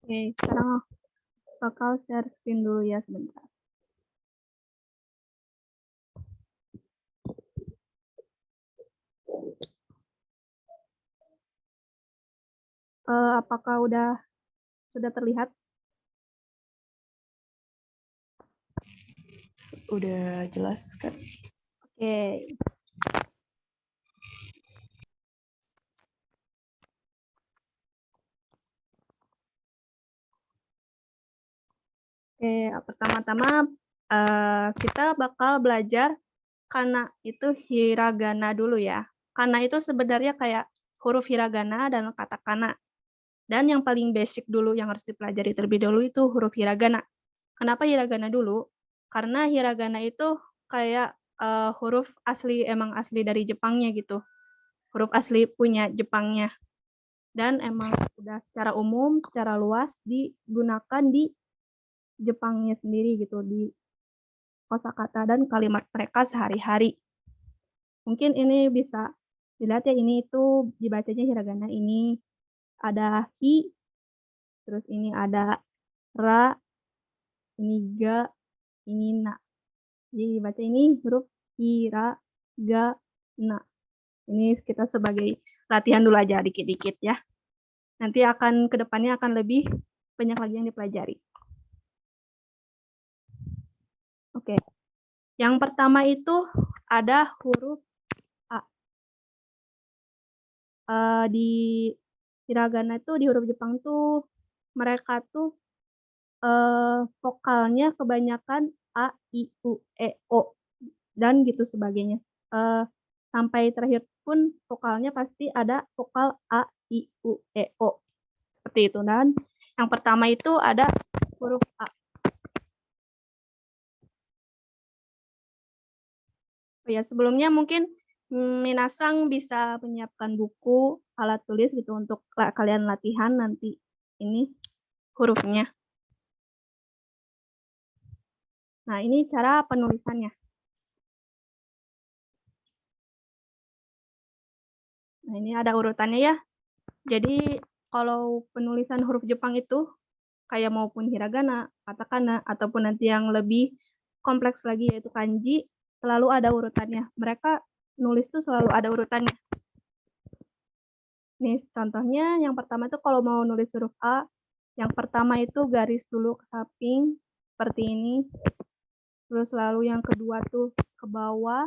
Oke, sekarang bakal share screen dulu ya sebentar. Apakah sudah terlihat? Udah jelas kan? Oke. Oke, pertama-tama kita bakal belajar kana itu hiragana dulu ya. Kana itu sebenarnya kayak huruf hiragana dan katakana. Dan yang paling basic dulu yang harus dipelajari terlebih dahulu itu huruf hiragana. Kenapa hiragana dulu? Karena hiragana itu kayak huruf asli, emang asli dari Jepangnya gitu. Huruf asli punya Jepangnya. Dan emang udah secara umum, secara luas digunakan di Jepangnya sendiri gitu, di kosakata dan kalimat mereka sehari-hari. Mungkin ini bisa dilihat ya, ini itu dibacanya hiragana, ini ada hi, terus ini ada ra, ini ga, ini na. Jadi dibaca ini huruf hi, ra, ga, na. Ini kita sebagai latihan dulu aja dikit-dikit ya. Nanti kedepannya akan lebih banyak lagi yang dipelajari. Oke. Yang pertama itu ada huruf A. Di hiragana itu di huruf Jepang tuh mereka tuh vokalnya kebanyakan A, I, U, E, O dan gitu sebagainya. Sampai terakhir pun vokalnya pasti ada vokal A, I, U, E, O. Seperti itu. Dan yang pertama itu ada huruf A. Oh ya, sebelumnya mungkin Minasang bisa menyiapkan buku, alat tulis gitu untuk kalian latihan nanti ini hurufnya. Nah, ini cara penulisannya. Nah, ini ada urutannya ya. Jadi, kalau penulisan huruf Jepang itu kayak maupun hiragana, katakana, ataupun nanti yang lebih kompleks lagi yaitu kanji, selalu ada urutannya. Mereka nulis tuh selalu ada urutannya. Nih, contohnya yang pertama itu kalau mau nulis huruf A, yang pertama itu garis dulu ke samping, seperti ini. Terus lalu yang kedua tuh ke bawah.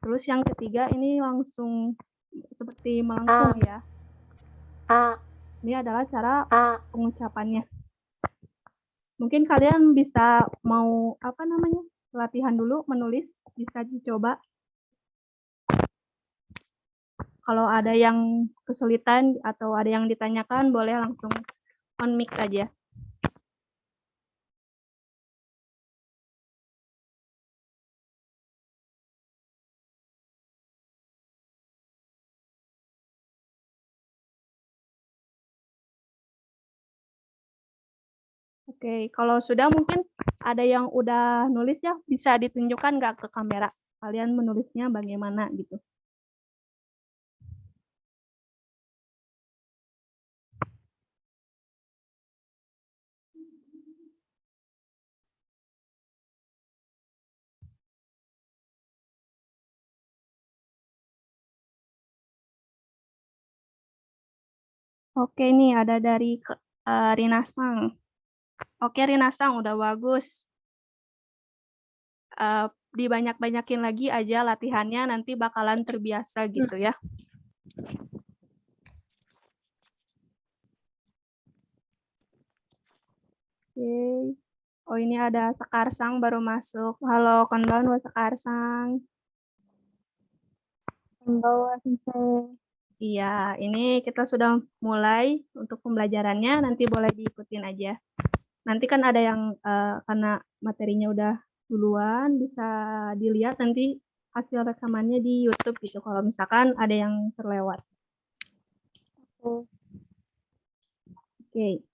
Terus yang ketiga ini langsung seperti melengkung ya. A. Ini adalah cara pengucapannya. Mungkin kalian bisa mau latihan dulu menulis, bisa dicoba. Kalau ada yang kesulitan atau ada yang ditanyakan, boleh langsung on mic aja. Oke, kalau sudah mungkin ada yang udah nulis ya, bisa ditunjukkan nggak ke kamera? Kalian menulisnya bagaimana gitu. Oke, nih ada dari Rinasang. Oke, Rinasang, udah bagus. Dibanyak-banyakin lagi aja latihannya, nanti bakalan terbiasa gitu ya. Oke. Oh, ini ada Sekarsang baru masuk. Halo, konbanwa Sekarsang. Konbanwa Sensei. Iya, ini kita sudah mulai untuk pembelajarannya, nanti boleh diikutin aja. Nanti kan ada yang karena materinya udah duluan, bisa dilihat nanti hasil rekamannya di YouTube gitu, kalau misalkan ada yang terlewat. Oke.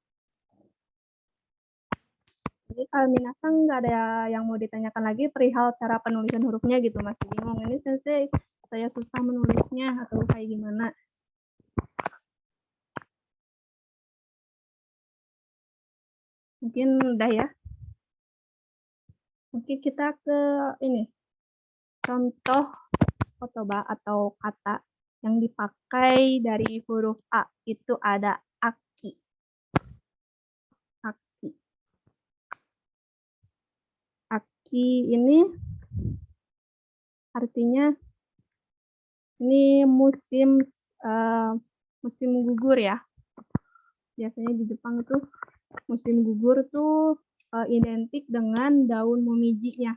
Jadi kalau Minasang nggak ada yang mau ditanyakan lagi perihal cara penulisan hurufnya gitu, masih bingung. Ini Sensei, saya susah menulisnya atau kayak gimana? Mungkin udah ya. Mungkin kita ke ini. Contoh kotoba atau kata yang dipakai dari huruf A itu ada aki. Aki. Aki ini artinya ini musim musim gugur ya. Biasanya di Jepang itu musim gugur tuh identik dengan daun momijinya.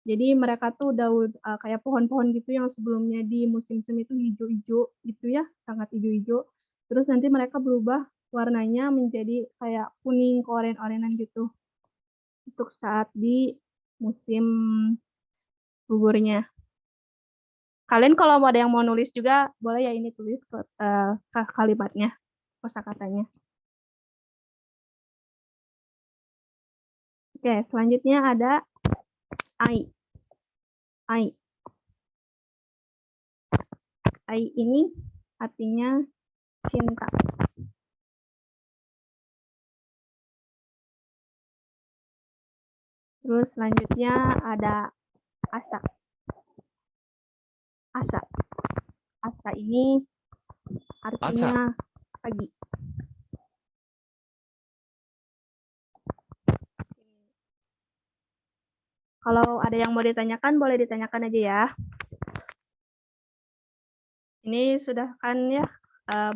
Jadi mereka tuh daun kayak pohon-pohon gitu yang sebelumnya di musim semi itu hijau-hijau gitu ya, sangat hijau-hijau. Terus nanti mereka berubah warnanya menjadi kayak kuning keoren-orenan gitu. Untuk saat di musim gugurnya. Kalian kalau ada yang mau nulis juga boleh ya ini tulis kalimatnya, kosakatanya. Oke, selanjutnya ada ai. Ai. Ai ini artinya cinta. Terus selanjutnya ada asa. Asa. Asa ini artinya pagi. Kalau ada yang mau ditanyakan, boleh ditanyakan aja ya. Ini sudah kan ya,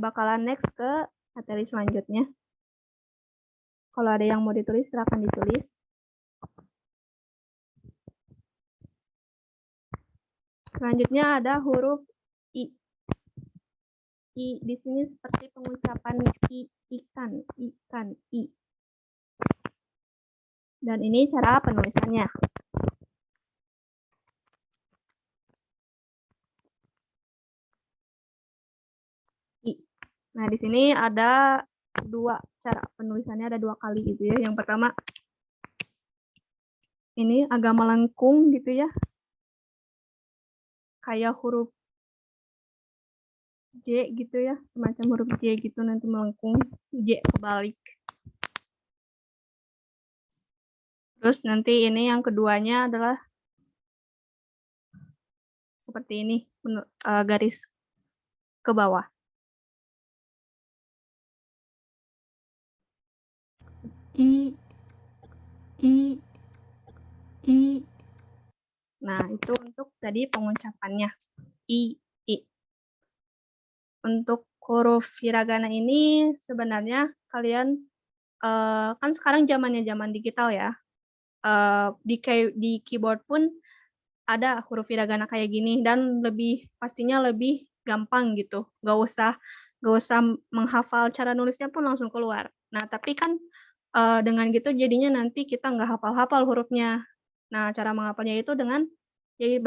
bakalan next ke materi selanjutnya. Kalau ada yang mau ditulis, silakan ditulis. Selanjutnya ada huruf I. I di sini seperti pengucapan ikan, I. Dan ini cara penulisannya. I. Nah, di sini ada dua cara penulisannya, ada dua kali gitu ya. Yang pertama, ini agak melengkung gitu ya. Kayak huruf J gitu ya, semacam huruf J gitu nanti melengkung, J kebalik. Terus nanti ini yang keduanya adalah seperti ini, garis ke bawah. I. Nah, itu untuk tadi pengucapannya. I. Untuk huruf hiragana ini sebenarnya kalian kan sekarang zamannya zaman digital ya. Di keyboard pun ada huruf hiragana kayak gini dan pastinya lebih gampang gitu. Gak usah menghafal cara nulisnya pun langsung keluar. Nah, tapi kan dengan gitu jadinya nanti kita nggak hafal-hafal hurufnya. Nah, cara menghafalnya itu dengan jadi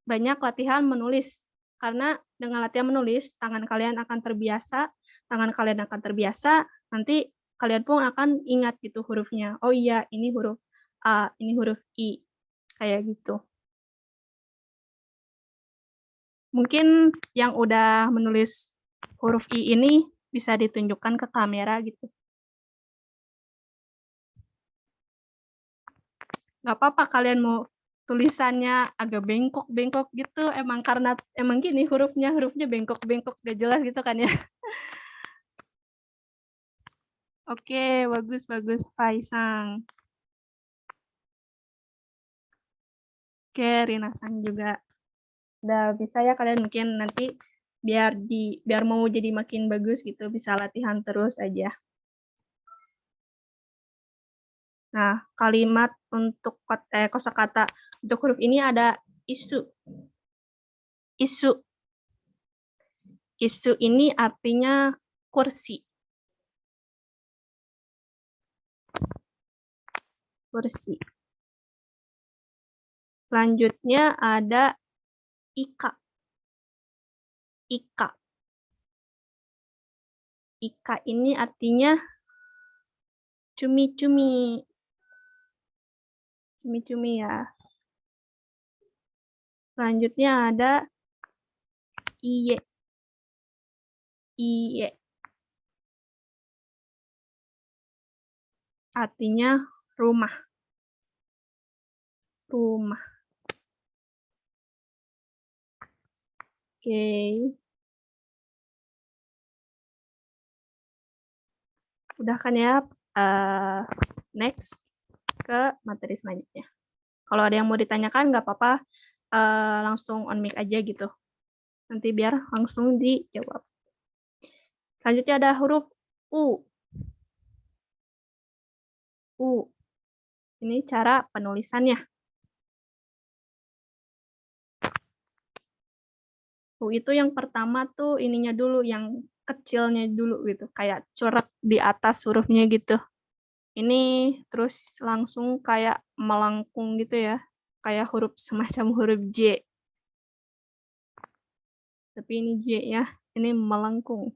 banyak latihan menulis. Karena dengan latihan menulis, tangan kalian akan terbiasa, nanti kalian pun akan ingat gitu hurufnya. Oh iya, ini huruf A, ini huruf I. Kayak gitu. Mungkin yang udah menulis huruf I ini bisa ditunjukkan ke kamera gitu. Nggak apa-apa kalian mau tulisannya agak bengkok-bengkok gitu, emang gini hurufnya bengkok-bengkok gak jelas gitu kan ya. Oke, bagus Faisang. Oke, Rina-san juga. Udah bisa ya kalian mungkin nanti biar mau jadi makin bagus gitu bisa latihan terus aja. Nah, kalimat untuk kosakata untuk huruf ini ada isu. Isu. Isu ini artinya kursi. Kursi. Selanjutnya ada ika. Ika. Ika ini artinya cumi-cumi. Cumi-cumi ya. Selanjutnya ada iye. Iye. artinya rumah. Rumah. Oke. Udah kan ya? Next ke materi selanjutnya. Kalau ada yang mau ditanyakan, nggak apa-apa, langsung on mic aja gitu. Nanti biar langsung dijawab. Selanjutnya ada huruf U. U. Ini cara penulisannya. U itu yang pertama tuh ininya dulu, yang kecilnya dulu gitu. Kayak coret di atas hurufnya gitu. Ini terus langsung kayak melengkung gitu ya. Kayak huruf semacam huruf J. Tapi ini J ya. Ini melengkung.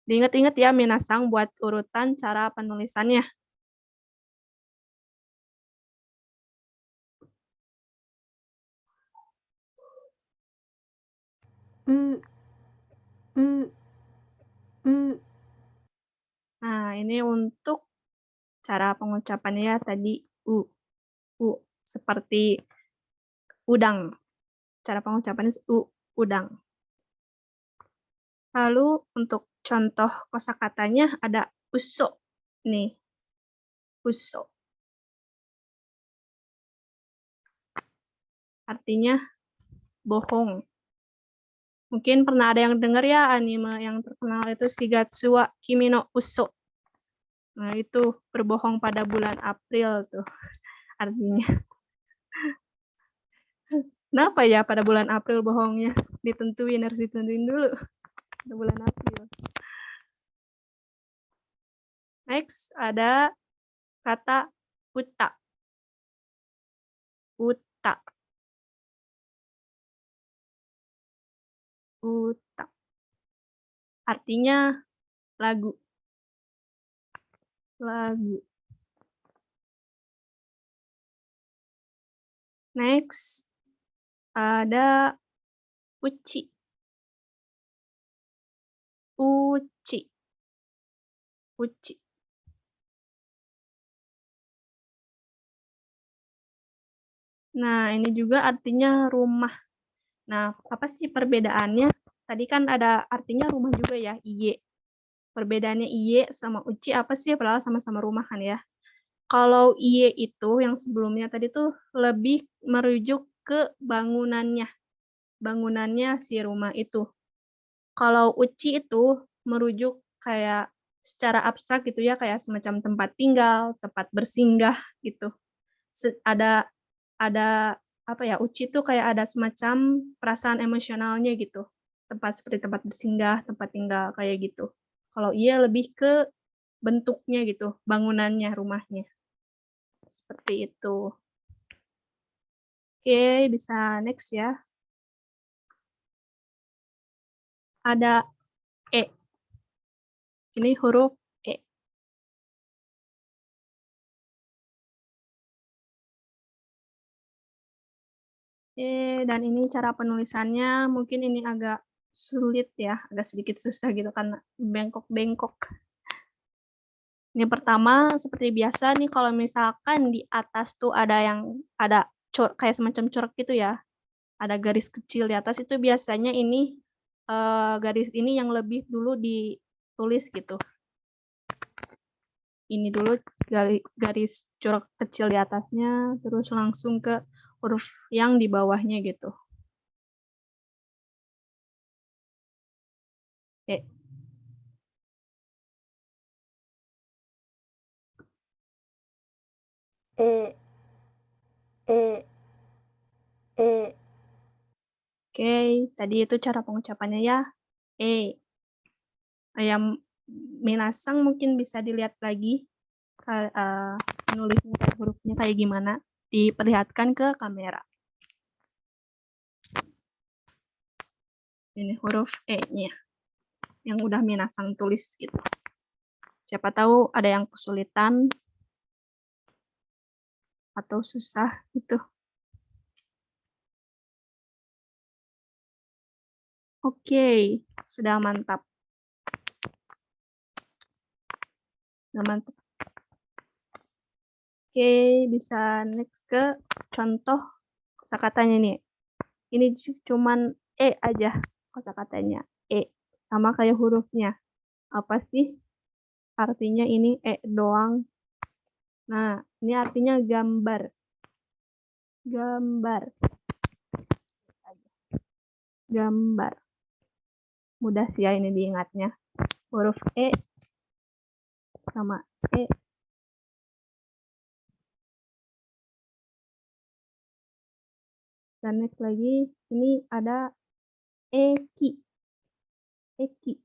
Diingat-ingat ya minasang buat urutan cara penulisannya. Nah, ini untuk cara pengucapannya ya tadi U. U. Seperti udang. Cara pengucapannya U. Udang. Lalu untuk contoh kosakatanya ada uso. Nih. Uso. Artinya bohong. Mungkin pernah ada yang dengar ya anime yang terkenal itu Shigatsu wa Kimi no Uso. Nah, itu berbohong pada bulan April tuh artinya. Kenapa ya pada bulan April bohongnya? Harus ditentuin dulu. Pada bulan April. Next ada kata uta. Uta. Uta. Artinya lagu. Lagu. Next ada uci. Uci. Uci. Nah, ini juga artinya rumah. Nah, apa sih perbedaannya? Tadi kan ada artinya rumah juga ya, iye. Perbedaannya iye sama uci apa sih? Padahal sama-sama rumah kan ya. Kalau iye itu yang sebelumnya tadi tuh lebih merujuk ke bangunannya. Bangunannya si rumah itu. Kalau uci itu merujuk kayak secara abstrak gitu ya, kayak semacam tempat tinggal, tempat bersinggah gitu. Ada apa ya, uci tuh kayak ada semacam perasaan emosionalnya gitu. Tempat seperti tempat bersinggah, tempat tinggal kayak gitu. Kalau iya lebih ke bentuknya gitu, bangunannya, rumahnya. Seperti itu. Oke, bisa next ya. Ada E. Ini huruf E. Dan ini cara penulisannya mungkin ini agak sulit ya, agak sedikit susah gitu karena bengkok-bengkok. Ini pertama seperti biasa nih kalau misalkan di atas tuh ada kayak semacam corak gitu ya. Ada garis kecil di atas itu biasanya ini garis ini yang lebih dulu ditulis gitu. Ini dulu garis corak kecil di atasnya terus langsung ke huruf yang di bawahnya gitu. Oke. Oke, tadi itu cara pengucapannya ya. Yang minasang mungkin bisa dilihat lagi nulisnya hurufnya kayak gimana. Diperlihatkan ke kamera. Ini huruf E-nya yang udah minasang tulis gitu. Siapa tahu ada yang kesulitan atau susah gitu. Oke, sudah mantap. Sudah mantap. Oke, bisa next ke contoh kosakatanya nih. Ini cuman E aja kosakatanya. E, sama kayak hurufnya. Apa sih artinya ini E doang? Nah, ini artinya gambar. Gambar. Gambar. Mudah sih ya ini diingatnya. Huruf E sama E. Dan next lagi, ini ada Eki. Eki.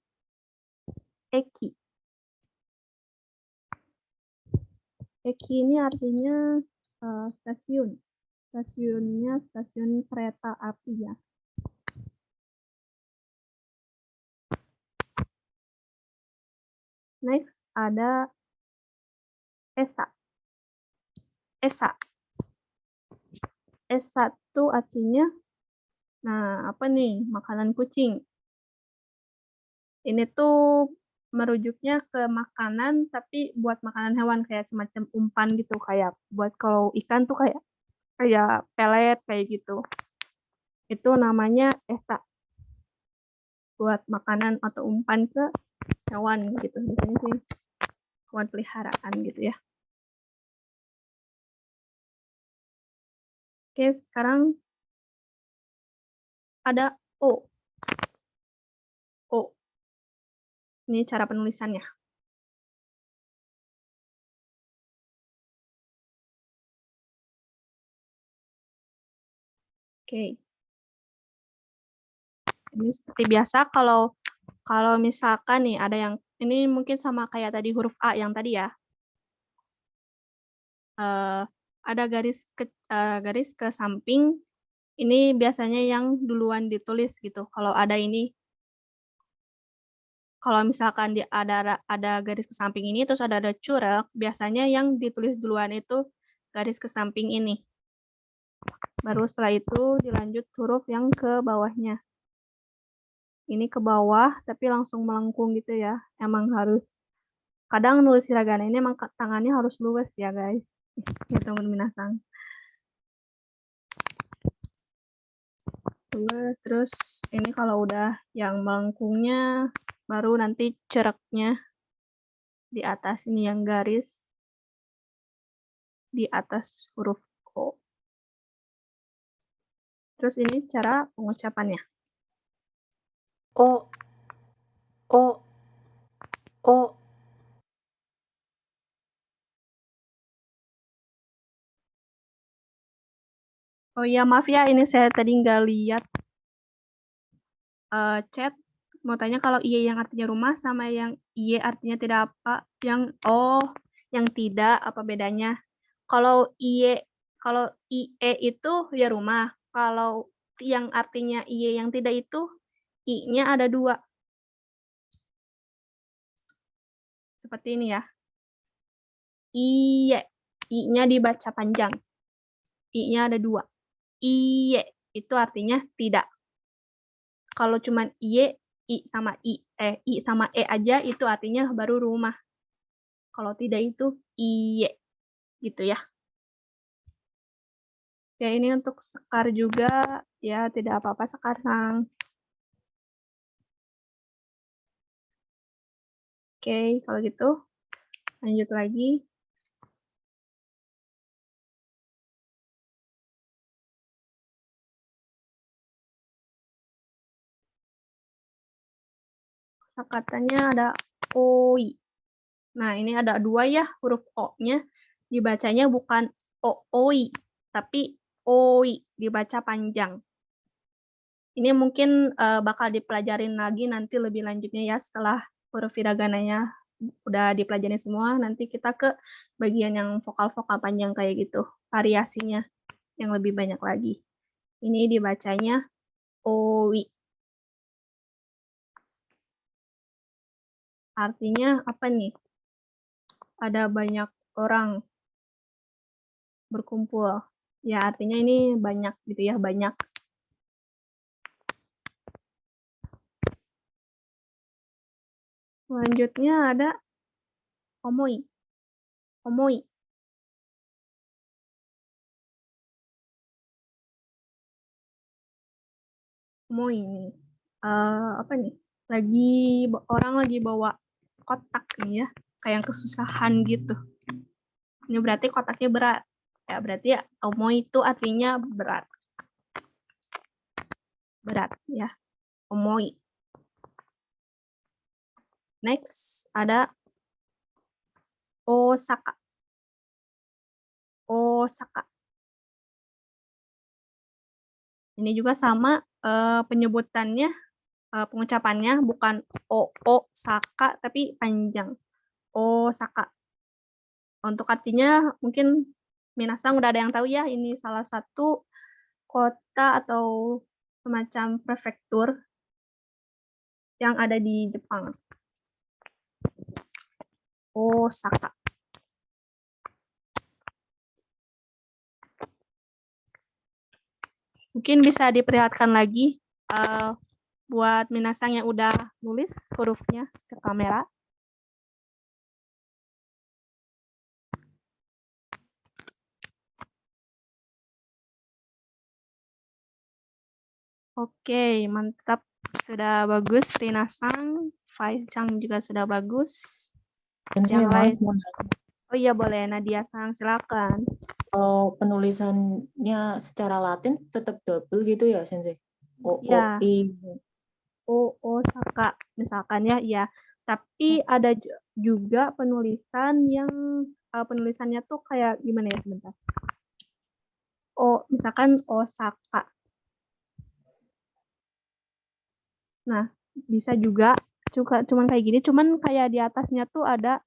Eki. Eki ini artinya stasiun. Stasiunnya stasiun kereta api ya. Next ada Esa. Esa. S1 artinya, nah apa nih, makanan kucing. Ini tuh merujuknya ke makanan, tapi buat makanan hewan kayak semacam umpan gitu, kayak buat kalau ikan tuh kayak pelet kayak gitu. Itu namanya esa, buat makanan atau umpan ke hewan gitu. Biasanya sih hewan peliharaan gitu ya. Oke, sekarang ada O. O. Ini cara penulisannya. Oke. Ini seperti biasa kalau misalkan nih ada yang ini mungkin sama kayak tadi huruf A yang tadi ya. Ada garis ke samping, ini biasanya yang duluan ditulis gitu. Kalau ada ini, kalau misalkan ada garis ke samping ini, terus ada curug, biasanya yang ditulis duluan itu garis ke samping ini. Baru setelah itu dilanjut huruf yang ke bawahnya. Ini ke bawah, tapi langsung melengkung gitu ya. Emang harus, kadang nulis hiragana ini emang tangannya harus luwes ya guys. Ya teman minasang. Terus ini kalau udah yang melengkungnya, baru nanti cereknya di atas ini yang garis di atas huruf O. Terus ini cara pengucapannya. O, O, O. Oh iya, maaf ya, ini saya tadi nggak lihat chat. Mau tanya kalau iye yang artinya rumah sama yang iye artinya tidak apa, yang tidak apa bedanya? Kalau iye, kalau ie itu ya rumah. Kalau yang artinya iye yang tidak itu i-nya ada 2. Seperti ini ya. Iye, i-nya dibaca panjang. I-nya ada 2. Iye itu artinya tidak. Kalau cuman iye, i sama e aja itu artinya baru rumah. Kalau tidak itu iye gitu ya. Ya ini untuk sekar juga ya, tidak apa-apa sekar sang. Oke, kalau gitu lanjut lagi. Kosakatanya ada oi. Nah, ini ada 2 ya huruf O-nya. Dibacanya bukan oi, tapi oi, dibaca panjang. Ini mungkin bakal dipelajarin lagi nanti lebih lanjutnya ya setelah huruf hiragananya udah dipelajari semua. Nanti kita ke bagian yang vokal-vokal panjang kayak gitu, variasinya yang lebih banyak lagi. Ini dibacanya oi. Artinya apa nih? Ada banyak orang berkumpul. Ya, artinya ini banyak gitu ya, banyak. Selanjutnya ada omoi. Omoi. Omoi nih. Apa nih? Orang lagi bawa kotak nih ya. Kayak yang kesusahan gitu. Ini berarti kotaknya berat. Ya, berarti ya, omoi itu artinya berat. Berat ya. Omoi. Next ada Osaka. Osaka. Ini juga sama penyebutannya, pengucapannya bukan Osaka tapi panjang. Osaka. Untuk artinya mungkin minasang udah ada yang tahu ya, ini salah satu kota atau semacam prefektur yang ada di Jepang. Osaka. Mungkin bisa diperlihatkan lagi buat minasang yang udah nulis hurufnya ke kamera. Oke, mantap. Sudah bagus, Rina-san. Fai-san juga sudah bagus. Sensei, Yang maaf lain. mau nanya. Oh iya, boleh. Nadia-san, silakan. Kalau penulisannya secara Latin tetap double gitu ya, Sensei? O, O, Ya, I. Osaka. Misalkan ya, ya. Tapi ada juga penulisan yang penulisannya tuh kayak gimana ya, sebentar. Misalkan Osaka. Nah, bisa juga cuman kayak gini, cuman kayak di atasnya tuh ada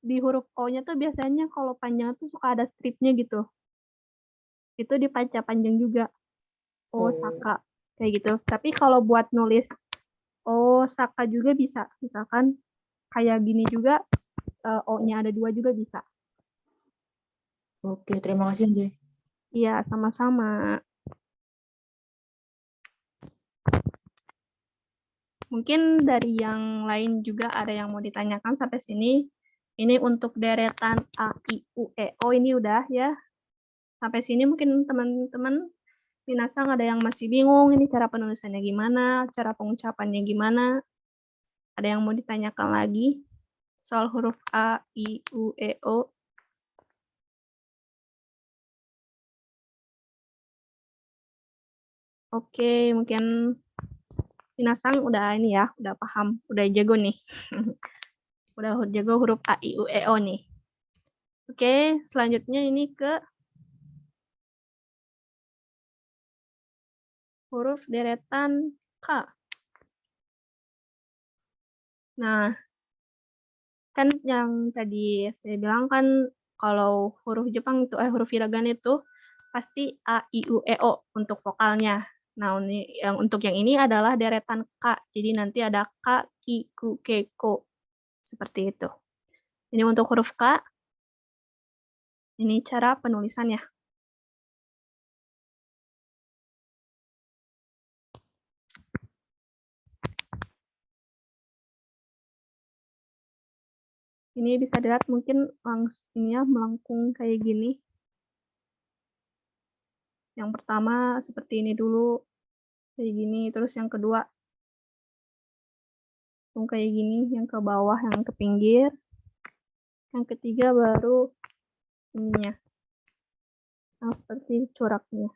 di huruf O-nya tuh biasanya kalau panjang tuh suka ada stripnya gitu. Itu dipanjang juga. Osaka kayak gitu. Tapi kalau buat nulis Osaka juga bisa. Misalkan kayak gini juga O-nya ada 2 juga bisa. Oke, terima kasih, Sensei. Iya, sama-sama. Mungkin dari yang lain juga ada yang mau ditanyakan sampai sini. Ini untuk deretan A, I, U, E, O ini udah ya. Sampai sini mungkin teman-teman minasang ada yang masih bingung ini cara penulisannya gimana, cara pengucapannya gimana. Ada yang mau ditanyakan lagi soal huruf A, I, U, E, O? Oke, mungkin minasang udah ini ya, udah paham, udah jago nih. Udah jago huruf A, I, U, E, O nih. Oke, selanjutnya ini ke huruf deretan K. Nah, kan yang tadi saya bilang kan kalau huruf Jepang itu huruf hiragana itu pasti A, I, U, E, O untuk vokalnya. Nah, untuk yang ini adalah deretan K. Jadi nanti ada K, Ki, Ku, Ke, Ko. Seperti itu. Ini untuk huruf K. Ini cara penulisannya. Ini bisa dilihat mungkin langsung ya melengkung kayak gini. Yang pertama seperti ini dulu, kayak gini. Terus yang kedua kayak gini, yang ke bawah, yang ke pinggir. Yang ketiga baru ininya, yang seperti coraknya.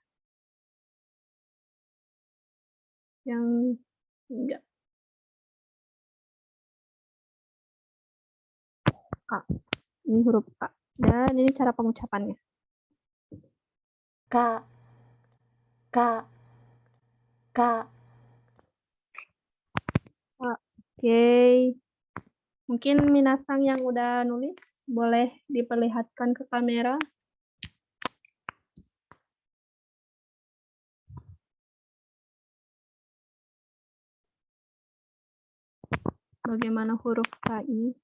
Yang enggak, K. Ini huruf K. Dan ini cara pengucapannya. K, K, K. Oke. Mungkin minasang yang udah nulis boleh diperlihatkan ke kamera. Bagaimana huruf K ini?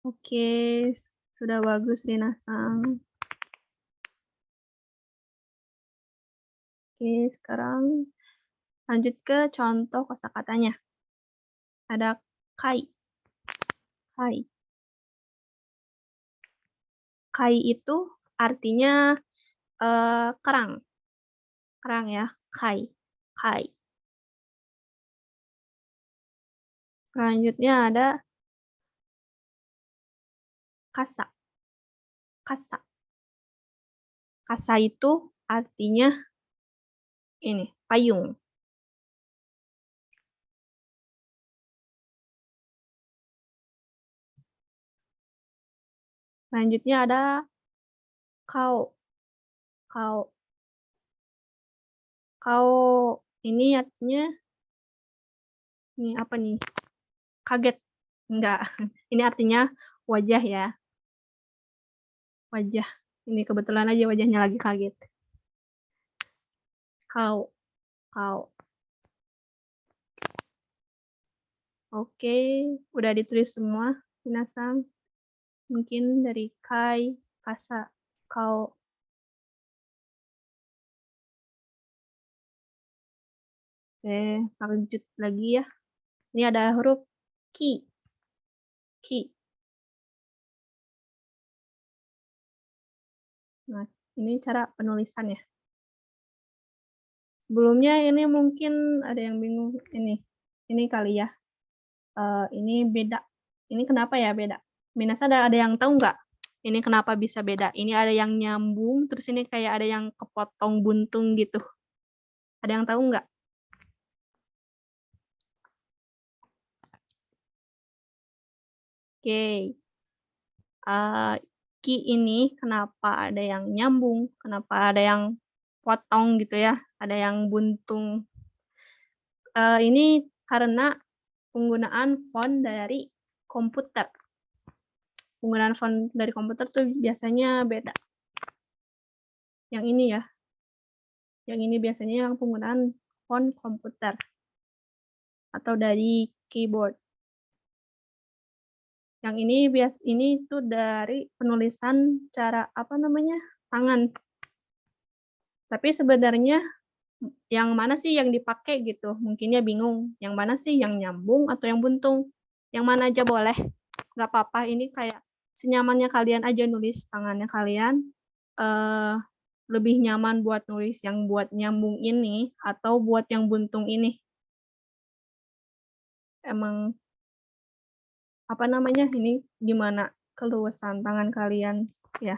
Oke, sudah bagus Dinasang. Oke, sekarang Lanjut ke contoh kosakatanya. Ada kai. Kai. Kai itu artinya kerang. Kerang ya, kai. Kai. Selanjutnya ada kasa. Kasa. Kasa itu artinya ini, payung. Selanjutnya ada kau. Kau. Kau ini artinya ini apa nih? Kaget. Enggak. Ini artinya wajah ya. Wajah. Ini kebetulan aja wajahnya lagi kaget. Kau. Kau. Oke, udah ditulis semua, minasan. Mungkin dari kai, kasa, kau. Oke, lanjut lagi ya. Ini ada huruf ki. Ki. Nah, ini cara penulisannya. Sebelumnya ini mungkin ada yang bingung ini. Ini kali ya. Ini beda. Ini kenapa ya beda? Minasa ada yang tahu nggak? Ini kenapa bisa beda? Ini ada yang nyambung, terus ini kayak ada yang kepotong buntung gitu. Ada yang tahu nggak? Oke. Ki ini kenapa ada yang nyambung, kenapa ada yang potong gitu ya, ada yang buntung. Ini karena penggunaan font dari komputer. Penggunaan font dari komputer tuh biasanya beda. Yang ini ya. Yang ini biasanya yang penggunaan font komputer atau dari keyboard. Yang ini tuh dari penulisan cara apa namanya? Tangan. Tapi sebenarnya yang mana sih yang dipakai gitu? Mungkinnya bingung. Yang mana sih yang nyambung atau yang buntung? Yang mana aja boleh. Nggak apa-apa, ini kayak senyamannya kalian aja nulis tangannya kalian. Lebih nyaman buat nulis yang buat nyambung ini atau buat yang buntung ini. Emang apa namanya ini gimana keluasan tangan kalian ya.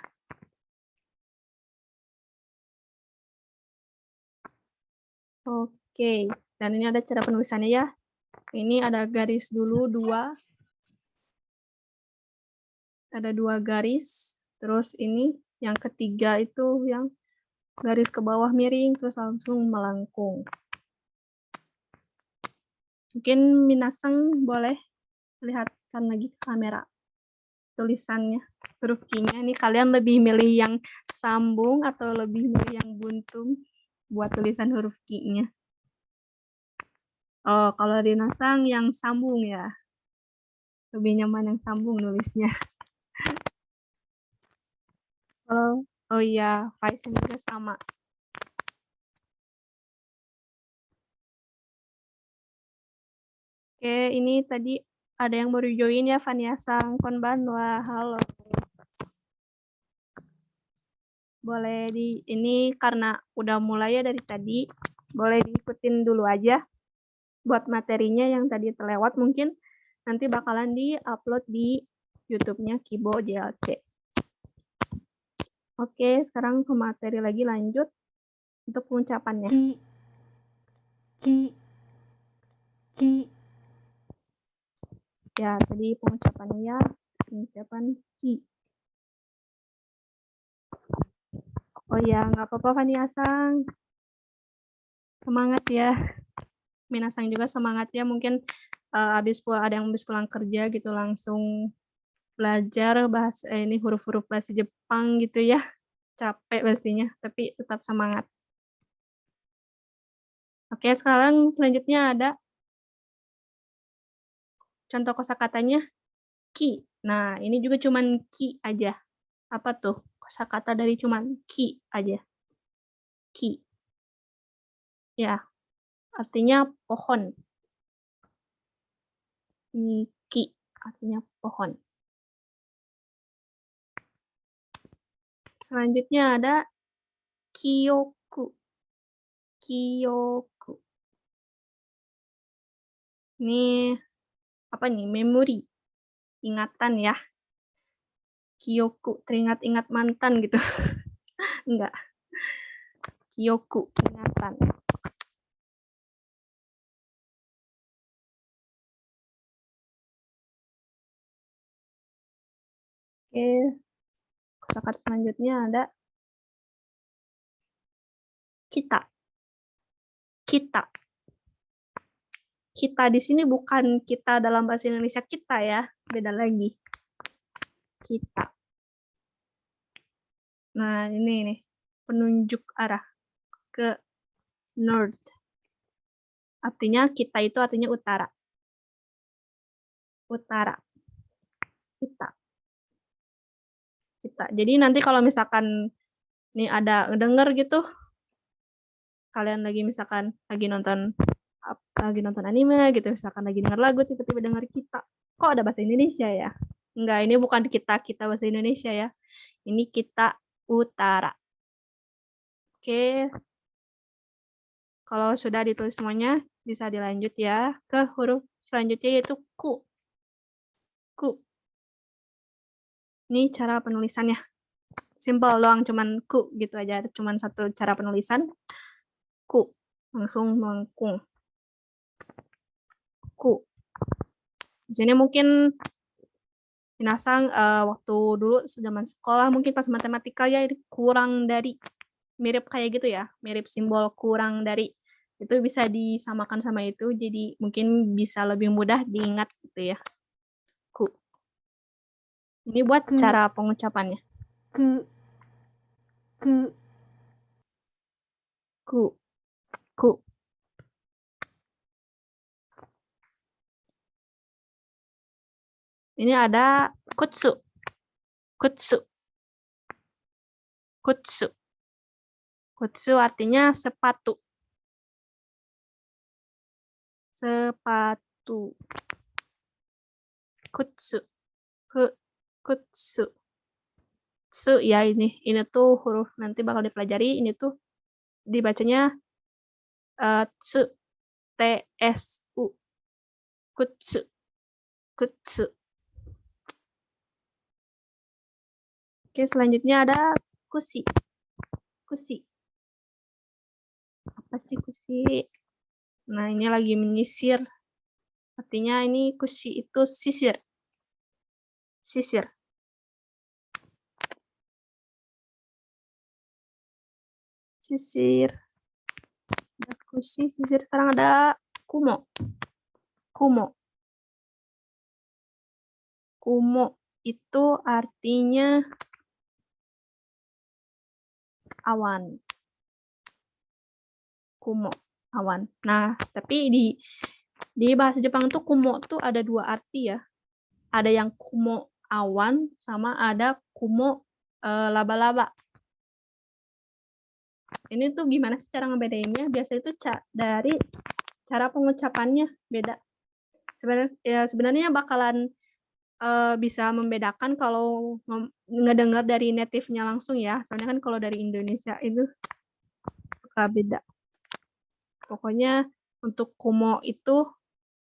Oke, dan ini ada cara penulisannya ya. Ini ada garis dulu 2. Ada 2 garis. Terus ini yang ketiga itu yang garis ke bawah miring terus langsung melengkung. Mungkin minasang boleh lihatkan lagi ke kamera tulisannya, huruf Q-nya. Ini kalian lebih milih yang sambung atau lebih milih yang buntung buat tulisan huruf Q-nya? Oh, kalau dinasang yang sambung ya. Lebih nyaman yang sambung nulisnya. Oh iya, Faisal juga sama. Oke, ini tadi ada yang baru join ya, Fania Sang, konbanwa, halo. Boleh ini karena udah mulai ya dari tadi, boleh diikutin dulu aja buat materinya yang tadi terlewat, mungkin nanti bakalan di-upload di YouTube-nya Kibo JLC. Oke, sekarang ke materi lagi, lanjut untuk pengucapannya. Ki. Ya, tadi pengucapannya ya, pengucapan ki. Oh ya, nggak apa-apa Fania Sang. Semangat ya. Minasang juga semangat ya, mungkin ada yang habis pulang kerja gitu langsung belajar bahasa ini huruf-huruf bahasa Jepang gitu ya. Capek pastinya, tapi tetap semangat. Oke, sekarang selanjutnya ada contoh kosakatanya ki. Nah, ini juga cuman ki aja. Apa tuh? Kosakata dari cuman ki aja. Ki. Ya. artinya pohon. Ini ki, artinya pohon. Selanjutnya ada kiyoku. Kiyoku. Ini apa nih? Memori. Ingatan ya. Kiyoku, teringat-ingat mantan gitu. Enggak. Kiyoku, ingatan. Oke. Kosakata selanjutnya ada kita. Kita. Kita di sini bukan kita dalam bahasa Indonesia kita ya, beda lagi. Kita. Nah, ini nih, penunjuk arah ke north. Artinya kita itu artinya utara. Utara. Kita. Kita. Jadi nanti kalau misalkan nih ada denger gitu, kalian lagi misalkan lagi nonton anime gitu, misalkan lagi denger lagu tiba-tiba denger kita. Kok ada bahasa Indonesia ya? Enggak, ini bukan kita bahasa Indonesia ya. Ini kita utara. Oke. Kalau sudah ditulis semuanya, bisa dilanjut ya ke huruf selanjutnya yaitu ku. Ku. Ini cara penulisannya. Simple doang, cuman ku gitu aja. Cuman satu cara penulisan. Ku. Langsung melengkung. Ku. Di sini mungkin minasang waktu dulu zaman sekolah mungkin pas matematika ya kurang dari, mirip kayak gitu ya, mirip simbol kurang dari itu bisa disamakan sama itu, jadi mungkin bisa lebih mudah diingat gitu ya. Ku. Ini buat cara pengucapannya. Ku. Ku. Ku. Ku. Ini ada kutsu. Kutsu. Kutsu. Kutsu artinya sepatu. Sepatu. Kutsu. Kutsu. Tsu ya ini tuh huruf nanti bakal dipelajari, ini tuh dibacanya tsu. T-S-U. Kutsu. Kutsu. Oke, selanjutnya ada kusi. Kusi. Apa sih kusi? Nah, ini lagi menyisir. Artinya ini kusi itu sisir. Sisir. Sisir. Ada kusi, sisir. Sekarang ada kumo. Kumo. Kumo itu artinya awan. Kumo, awan. Nah, tapi di bahasa Jepang tuh kumo tuh ada dua arti ya. Ada yang kumo awan sama ada kumo laba-laba. Ini tuh gimana sih cara ngebedainnya? Biasa itu dari cara pengucapannya beda. Sebenarnya bakalan bisa membedakan kalau ngedengar dari native-nya langsung ya. Soalnya kan kalau dari Indonesia itu suka beda. Pokoknya untuk kumo itu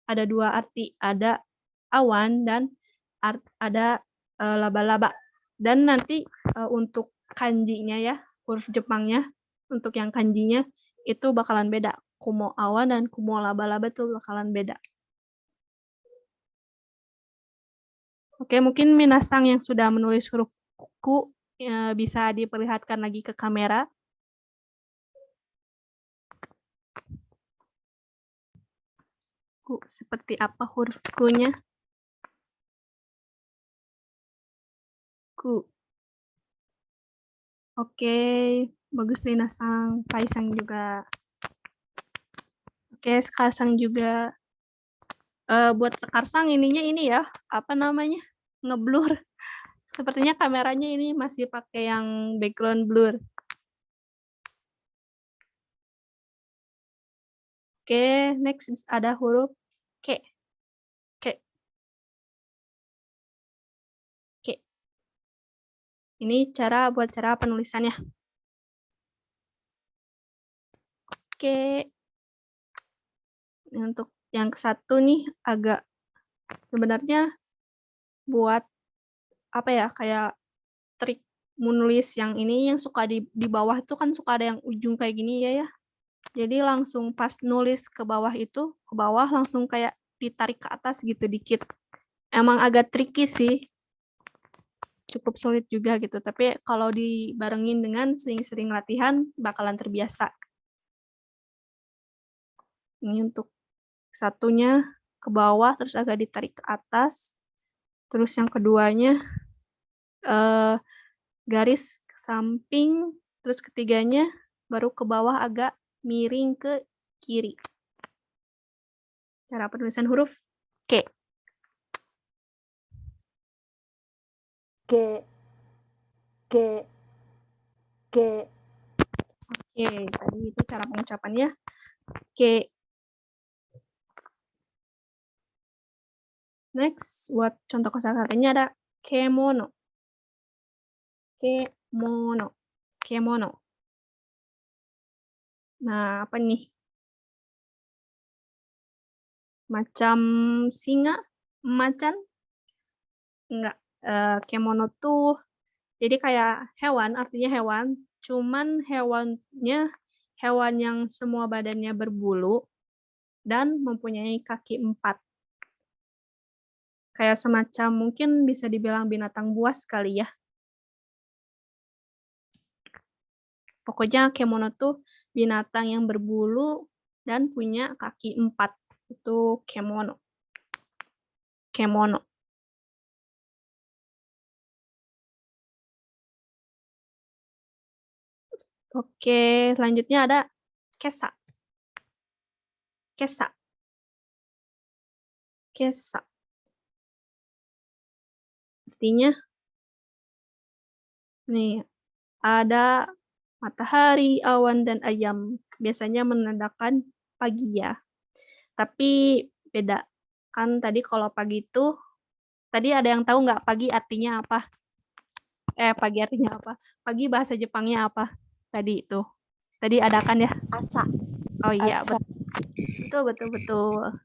ada dua arti, ada awan dan ada laba-laba. Dan nanti untuk kanjinya ya, huruf Jepangnya, untuk yang kanjinya itu bakalan beda. Kumo awan dan kumo laba-laba itu bakalan beda. Oke, mungkin minasang yang sudah menulis huruf ku bisa diperlihatkan lagi ke kamera. Ku, seperti apa huruf ku-nya? Ku. Oke, bagus minasang. Kaisang juga. Oke, Sekarsang juga. Buat Sekarsang ininya ini ya, apa namanya? Ngeblur. Sepertinya kameranya ini masih pakai yang background blur. Oke, Oke, next ada huruf K. K. K. Ini buat cara penulisannya. Oke. Untuk yang ke-1 nih agak sebenarnya buat apa ya, kayak trik menulis yang ini yang suka di bawah itu kan suka ada yang ujung kayak gini ya. Jadi langsung pas nulis ke bawah itu, ke bawah langsung kayak ditarik ke atas gitu dikit. Emang agak tricky sih. Cukup sulit juga gitu, tapi kalau dibarengin dengan sering-sering latihan bakalan terbiasa. Ini untuk satunya ke bawah terus agak ditarik ke atas. Terus yang keduanya garis ke samping, terus ketiganya baru ke bawah agak miring ke kiri. Cara penulisan huruf K. que, que, que, Oke, tadi itu cara pengucapannya. K. Next, buat contoh kosakatanya ada kemono. Kemono. Kemono. Nah, apa nih? Macam singa? Macan? Enggak. Kemono tuh jadi kayak hewan, artinya hewan. Cuman hewannya hewan yang semua badannya berbulu dan mempunyai kaki 4. Kayak semacam mungkin bisa dibilang binatang buas kali ya. Pokoknya kemono tuh binatang yang berbulu dan punya kaki 4. Itu kemono. Kemono. Oke, selanjutnya ada kesa. Kesa. Kesa. Artinya, nih, ada matahari, awan, dan ayam. Biasanya menandakan pagi ya. Tapi beda. Kan tadi kalau pagi itu, tadi ada yang tahu nggak pagi artinya apa? Pagi artinya apa? Pagi bahasa Jepangnya apa? Tadi itu. Tadi ada kan ya? Asa. Oh iya, Asa. betul.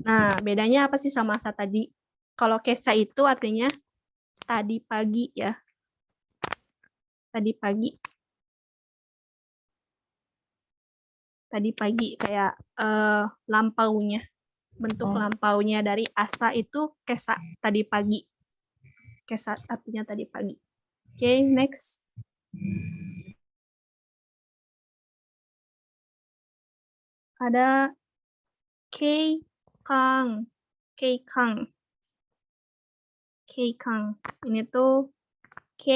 Nah, bedanya apa sih sama asa tadi? Kalau kesa itu artinya tadi pagi ya. Tadi pagi. Tadi pagi kayak lampaunya. Bentuk lampaunya dari asa itu kesa, tadi pagi. Kesa artinya tadi pagi. Oke, next. Ada keikang. Keikang. Keikang. Ini tuh K,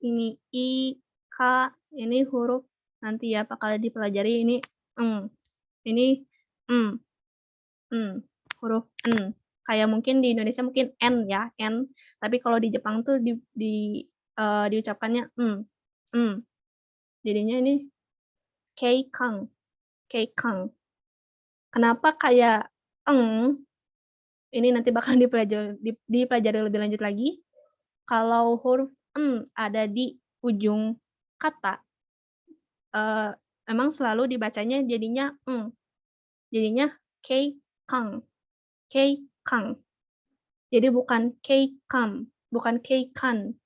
ini I, K, ini huruf nanti ya bakal dipelajari ini ini huruf N. Kayak mungkin di Indonesia mungkin N ya, N. Tapi kalau di Jepang tuh diucapkannya Jadinya ini keikang. Keikang. Kenapa kayak ini nanti bakal dipelajari lebih lanjut lagi. Kalau huruf ada di ujung kata, memang selalu dibacanya jadinya jadinya keikang. Keikang. Jadi bukan keikam, bukan keikan.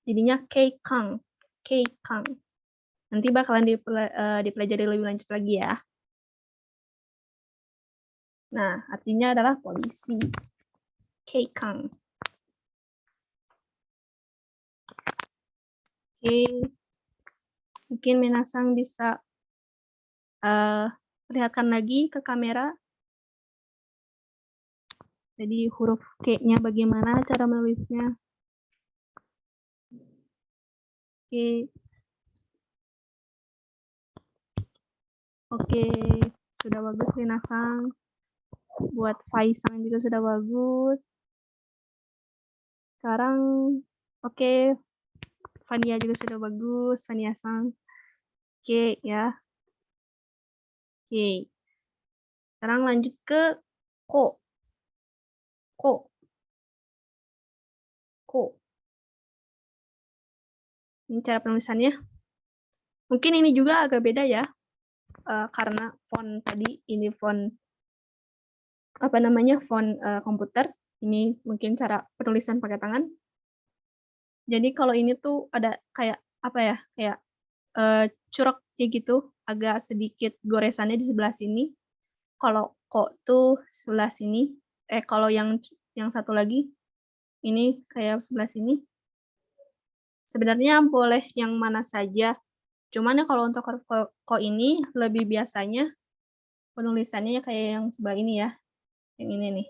Jadinya keikang. Keikang. Nanti bakalan dipelajari lebih lanjut lagi ya. Nah, artinya adalah polisi. Keikang. Oke. Mungkin Minasang bisa perlihatkan lagi ke kamera. Jadi huruf K-nya bagaimana cara menulisnya. Oke. Oke, sudah bagus Minasang. Buat Faisang juga sudah bagus. Sekarang oke, Fania juga sudah bagus, Fania Sang. Oke ya. Oke. Sekarang lanjut ke ko. Ko. Ko. Ini cara penulisannya. Mungkin ini juga agak beda ya. Karena font tadi ini font font komputer. Ini mungkin cara penulisan pakai tangan. Jadi kalau ini tuh ada kayak apa ya? Kayak curug kayak gitu, agak sedikit goresannya di sebelah sini. Kalau ko tuh sebelah sini. Kalau yang satu lagi ini kayak sebelah sini. Sebenarnya boleh yang mana saja. Cuman ya kalau untuk ko ini lebih biasanya penulisannya kayak yang sebelah ini ya. Yang ini nih.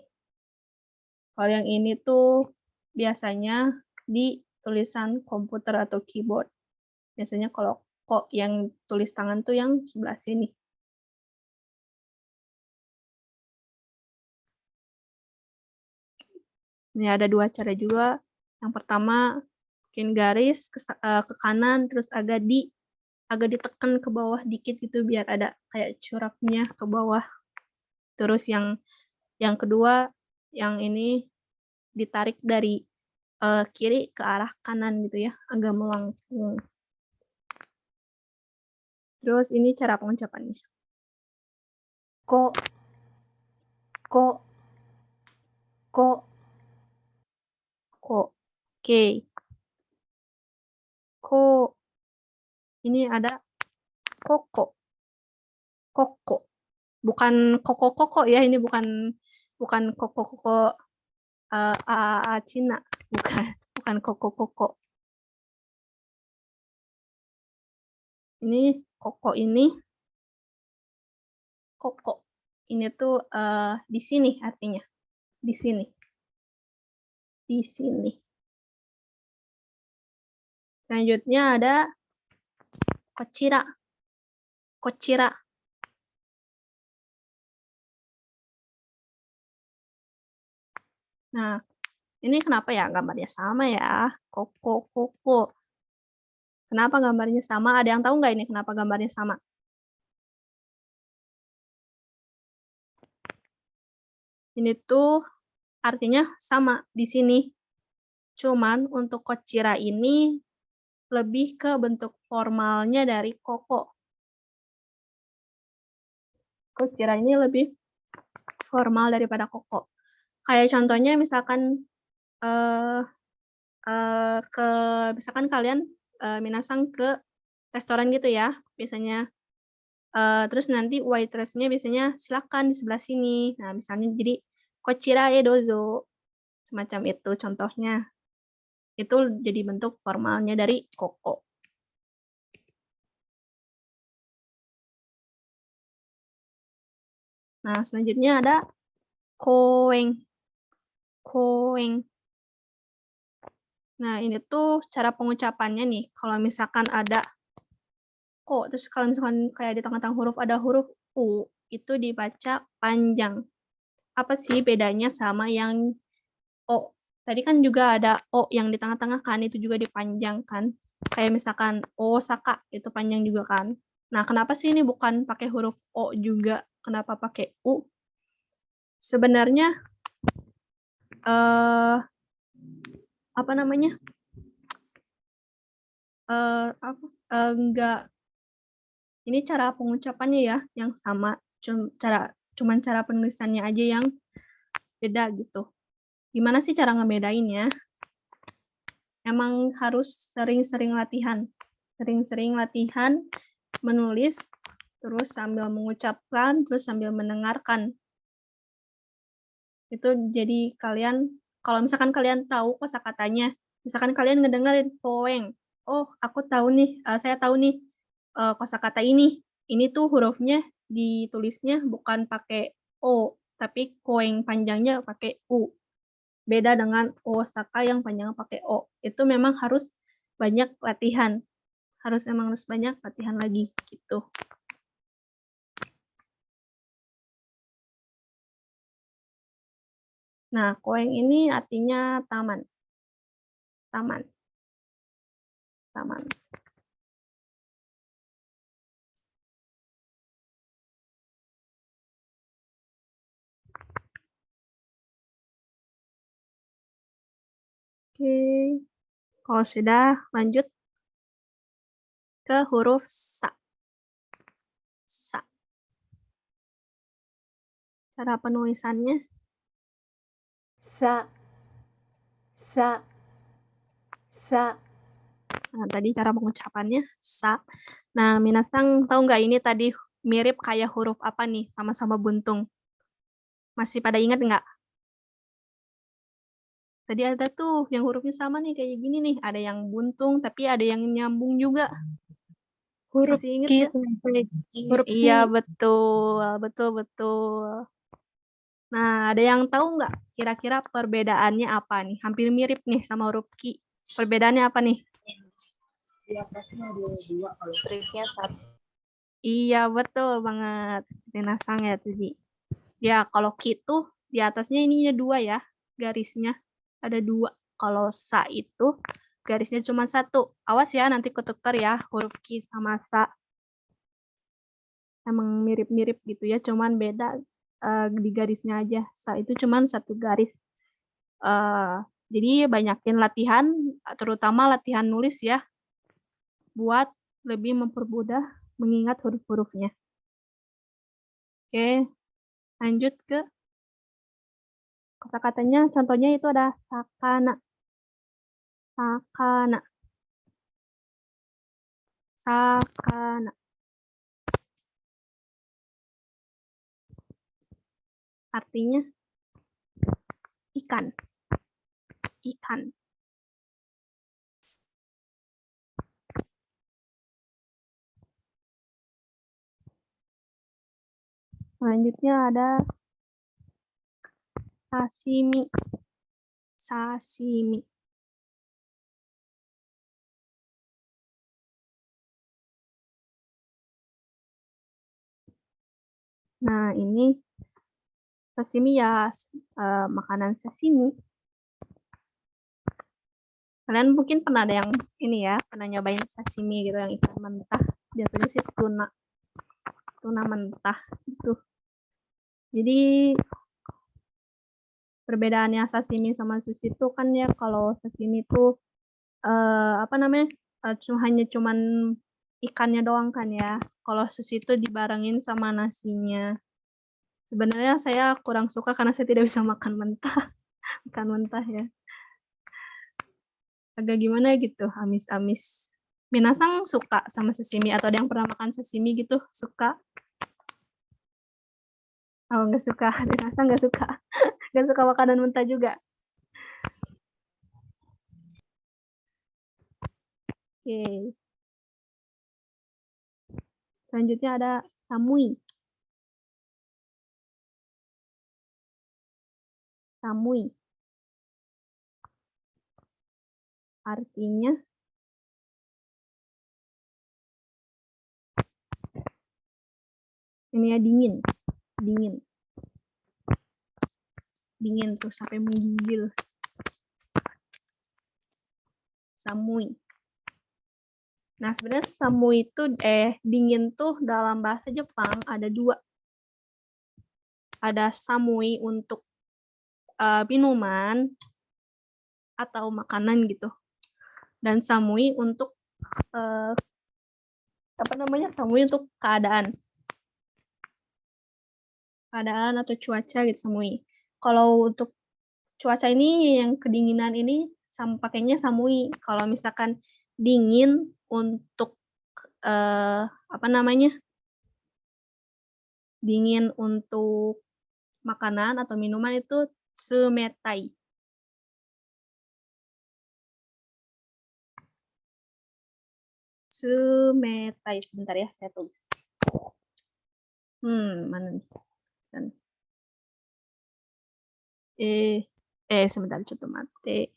Kalau yang ini tuh biasanya di tulisan komputer atau keyboard. Biasanya kalau ko yang tulis tangan tuh yang sebelah sini. Ini ada dua cara juga. Yang pertama bikin garis ke kanan terus agak ditekan ke bawah dikit gitu biar ada kayak curugnya ke bawah. Terus yang kedua yang ini ditarik dari kiri ke arah kanan gitu ya, agak melengkung. Terus ini cara pengucapannya. Ko. Ko. Ko. Ko. Oke. Ko. Ini ada koko. Koko. Bukan koko-koko ya, ini bukan koko-koko Cina. Bukan koko-koko. Ini koko ini. Koko. Ini tuh di sini artinya. Di sini. Di sini. Selanjutnya ada kocira. Kocira. Nah, ini kenapa ya gambarnya sama ya? Koko, koko. Kenapa gambarnya sama? Ada yang tahu nggak ini kenapa gambarnya sama? Ini tuh artinya sama di sini. Cuman untuk kocira ini lebih ke bentuk formalnya dari koko. Kocira ini lebih formal daripada koko. Kayak contohnya misalkan misalkan kalian minasang ke restoran gitu ya, biasanya terus nanti waitress-nya biasanya silakan di sebelah sini. Nah, misalnya jadi kochira e dozo. Semacam itu contohnya. Itu jadi bentuk formalnya dari koko. Nah, selanjutnya ada koeng. Koeng. Nah, ini tuh cara pengucapannya nih. Kalau misalkan ada ko, terus kalau misalkan kayak di tengah-tengah huruf ada huruf u, itu dibaca panjang. Apa sih bedanya sama yang o? Tadi kan juga ada o yang di tengah-tengah kan, itu juga dipanjangkan. Kayak misalkan Osaka, itu panjang juga kan. Nah, kenapa sih ini bukan pakai huruf o juga? Kenapa pakai u? Sebenarnya apa namanya? Enggak. Ini cara pengucapannya ya yang sama, cuman cara penulisannya aja yang beda gitu. Gimana sih cara ngebedainnya? Emang harus sering-sering latihan. Sering-sering latihan menulis, terus sambil mengucapkan, terus sambil mendengarkan. Itu jadi kalian, kalau misalkan kalian tahu kosakatanya, misalkan kalian ngedengerin koeng, oh aku tahu nih, saya tahu nih kosakata ini tuh hurufnya ditulisnya bukan pakai o, tapi koeng panjangnya pakai u. Beda dengan Osaka yang panjangnya pakai O. Itu memang harus banyak latihan. Emang harus banyak latihan lagi gitu. Nah, koeng ini artinya taman. Taman. Taman. Oke. Kalau sudah, lanjut ke huruf sa. Sa. Cara penulisannya, sa, sa, sa, nah, tadi cara pengucapannya sa. Nah, minasang tahu nggak ini tadi mirip kayak huruf apa nih? Sama-sama buntung. Masih pada ingat nggak? Tadi ada tuh yang hurufnya sama nih kayak gini nih. Ada yang buntung, tapi ada yang nyambung juga. Huruf Masih ingat Ki nggak? sampai huruf Iya, Ki. betul. Betul, betul. Nah, ada yang tahu nggak kira-kira perbedaannya apa nih? Hampir mirip nih sama huruf Ki. Perbedaannya apa nih? Di atasnya ada dua, kalau triknya satu. Iya, betul banget. Dinasang ya tadi. Ya, kalau Ki tuh di atasnya ininya dua ya, garisnya. Ada dua. Kalau Sa itu garisnya cuma satu. Awas ya, nanti ketukar ya huruf Ki sama Sa. Emang mirip-mirip gitu ya, cuman beda di garisnya aja. Sa itu cuman satu garis. Jadi banyakin latihan, terutama latihan nulis ya, buat lebih mempermudah mengingat huruf-hurufnya. Oke, lanjut ke kata-katanya. Contohnya itu ada sakana, sakana, sakana. Artinya ikan, ikan. Selanjutnya ada sashimi, sashimi. Nah, ini sashimi ya, makanan sashimi. Kalian mungkin pernah ada yang ini ya, pernah nyobain sashimi gitu, yang ikan mentah. Biasanya sih tuna mentah gitu. Jadi perbedaannya sashimi sama sushi itu kan ya, kalau sashimi itu apa namanya, hanya cuman ikannya doang kan ya. Kalau sushi itu dibarengin sama nasinya. Sebenarnya saya kurang suka karena saya tidak bisa makan mentah, ikan mentah ya. Agak gimana gitu, amis-amis. Minasang suka sama sashimi atau ada yang pernah makan sashimi gitu? Suka? Oh, nggak suka. Minasang nggak suka. Nggak suka makanan mentah juga. Oke. Selanjutnya ada samui. Samui. Artinya ini ya, dingin. Dingin. Dingin tuh sampai menggigil. Samui. Nah, sebenarnya samui itu dingin tuh dalam bahasa Jepang ada dua. Ada samui untuk minuman atau makanan gitu. Dan samui untuk apa namanya? Samui untuk keadaan. Keadaan atau cuaca gitu samui. Kalau untuk cuaca ini yang kedinginan ini pakainya samui. Kalau misalkan dingin untuk apa namanya? Dingin untuk makanan atau minuman itu tsumetai. Tsumetai. Sebentar ya, saya tulis. Mana nih? Sebentar, coba mate.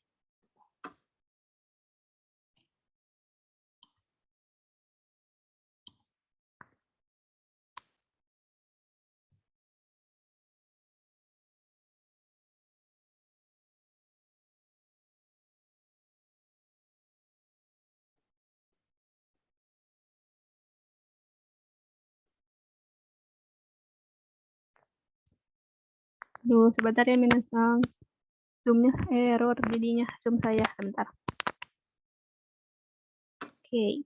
Duh, sebentar ya, minasang. Zoom-nya error jadinya. Zoom saya sebentar. Oke.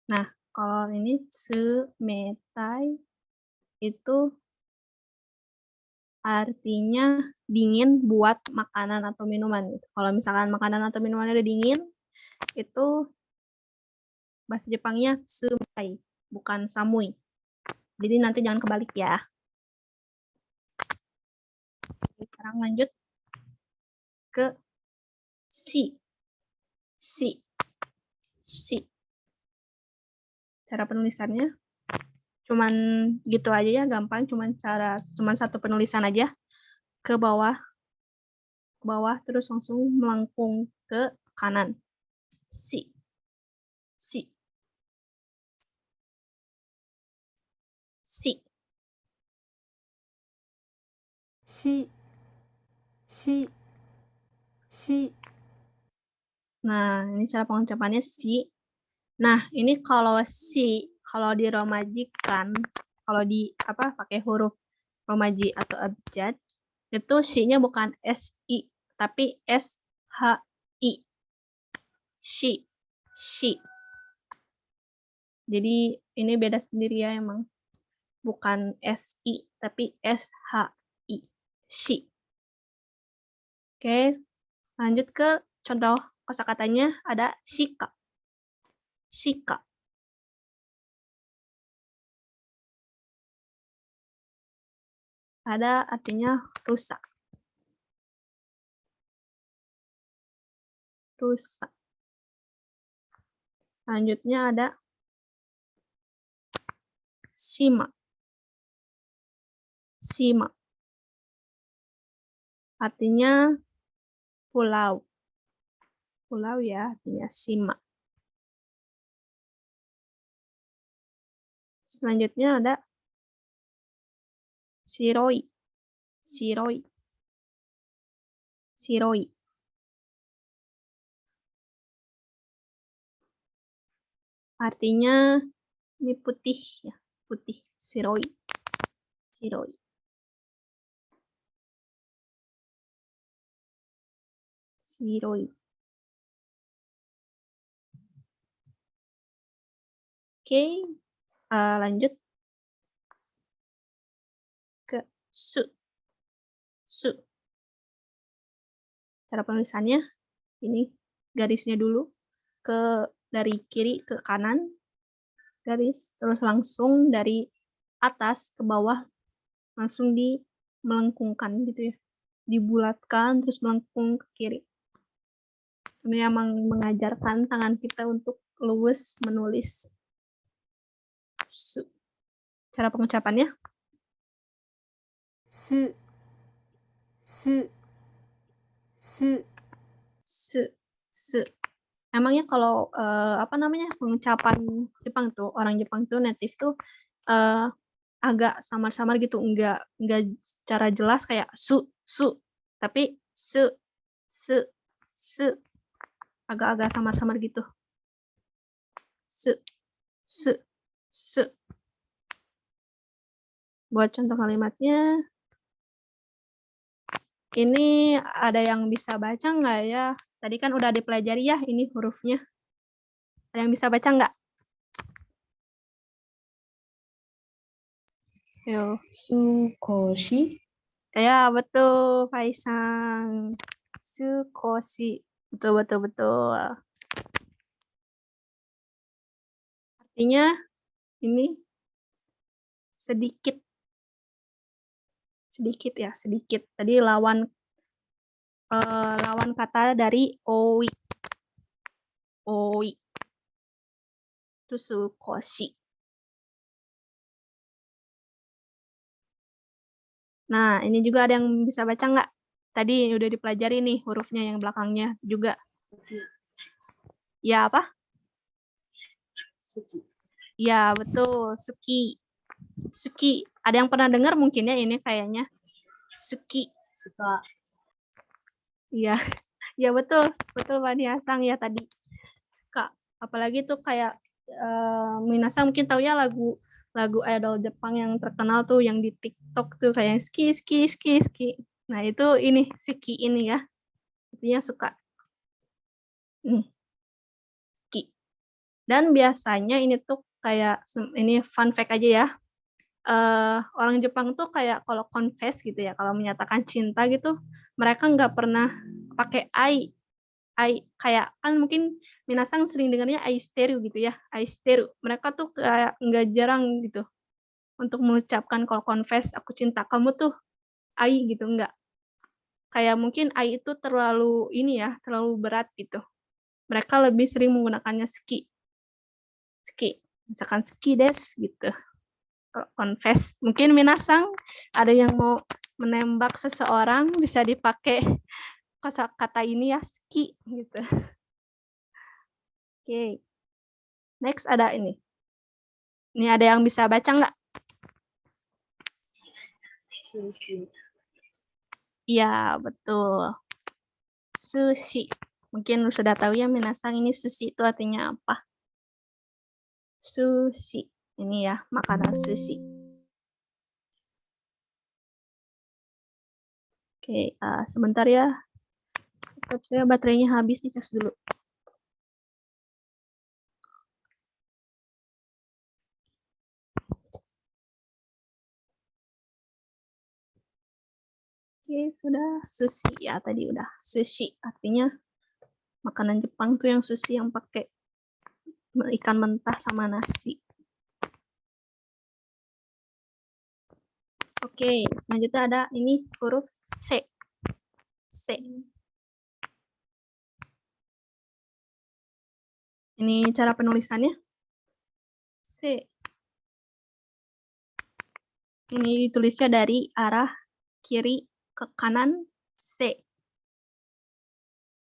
Nah, kalau ini semetai itu artinya dingin buat makanan atau minuman. Kalau misalkan makanan atau minuman udah dingin, itu bahasa Jepangnya sumetai, bukan samui. Jadi nanti jangan kebalik ya. Sekarang lanjut ke si. Cara penulisannya cuman gitu aja ya, gampang, cuman satu penulisan aja, ke bawah terus langsung melengkung ke kanan. Si. Nah, ini cara pengucapannya si. Nah, ini kalau diromajikan, kalau pakai huruf romaji atau abjad, itu si-nya bukan SI, tapi SHI. Si. Jadi ini beda sendiri ya emang. Bukan SI, tapi SHI. Si. Oke, lanjut ke contoh kosakatanya, ada shika. Ada artinya rusak. Selanjutnya ada shima. Artinya pulau. Pulau ya, artinya shima. Selanjutnya ada shiroi. Artinya ini putih ya, putih. Shiroi. Oke, lanjut ke su. Cara penulisannya ini garisnya dulu dari kiri ke kanan, garis, terus langsung dari atas ke bawah langsung melengkungkan gitu ya, dibulatkan terus melengkung ke kiri. Ini yang mengajarkan tangan kita untuk luwes menulis. Su. Cara pengucapannya su. Emangnya kalau pengucapan Jepang tuh, orang Jepang tuh native tuh agak samar-samar gitu, enggak secara jelas kayak su, tapi se agak-agak samar-samar gitu. Se. Buat contoh kalimatnya, ini ada yang bisa baca nggak ya? Tadi kan udah dipelajari ya ini hurufnya. Ada yang bisa baca nggak? Yo. Sukoshi. Ya, betul, Faisang. Sukoshi. Betul. Artinya ini sedikit. Tadi lawan kata dari oi. Itu sukoshi. Nah, ini juga ada yang bisa baca nggak? Tadi udah dipelajari nih hurufnya yang belakangnya juga. Ya, apa? Ya, betul. Suki. Ada yang pernah dengar mungkin ya ini kayaknya. Suki. Suka. Iya. Ya, betul. Betul, Pak Niasang ya tadi. Kak, apalagi tuh kayak Minasa mungkin tahu ya lagu lagu idol Jepang yang terkenal tuh yang di TikTok tuh kayak ski ski ski ski. Nah, itu ini Shiki ini ya. Artinya suka. Ski. Dan biasanya ini tuh kayak ini fun fact aja ya. Orang Jepang tuh kayak kalau confess gitu ya, kalau menyatakan cinta gitu, mereka nggak pernah pakai ai. Ai kayak kan mungkin minasang sering dengarnya aisteru gitu ya, aisteru. Mereka tuh kayak nggak jarang gitu untuk mengucapkan kalau confess aku cinta kamu tuh ai gitu enggak. Kayak mungkin ai itu terlalu ini ya, terlalu berat gitu. Mereka lebih sering menggunakannya ski. Ski. Misalkan ski des gitu. Kalau confess. Mungkin minasang ada yang mau menembak seseorang bisa dipakai kosakata ini ya, ski gitu. Oke. Next ada ini. Ini ada yang bisa baca nggak? Sushi. Iya, betul. Sushi. Mungkin lu sudah tahu ya minasang ini sushi itu artinya apa? Sushi. Ini ya, makanan sushi. Oke, sebentar ya. Saya baterainya habis, dicas dulu. Oke, sudah sushi ya tadi udah. Sushi artinya makanan Jepang tuh yang sushi yang pakai ikan mentah sama nasi. Oke, selanjutnya ada ini huruf C. C. Ini cara penulisannya. C. Ini ditulisnya dari arah kiri ke kanan, C.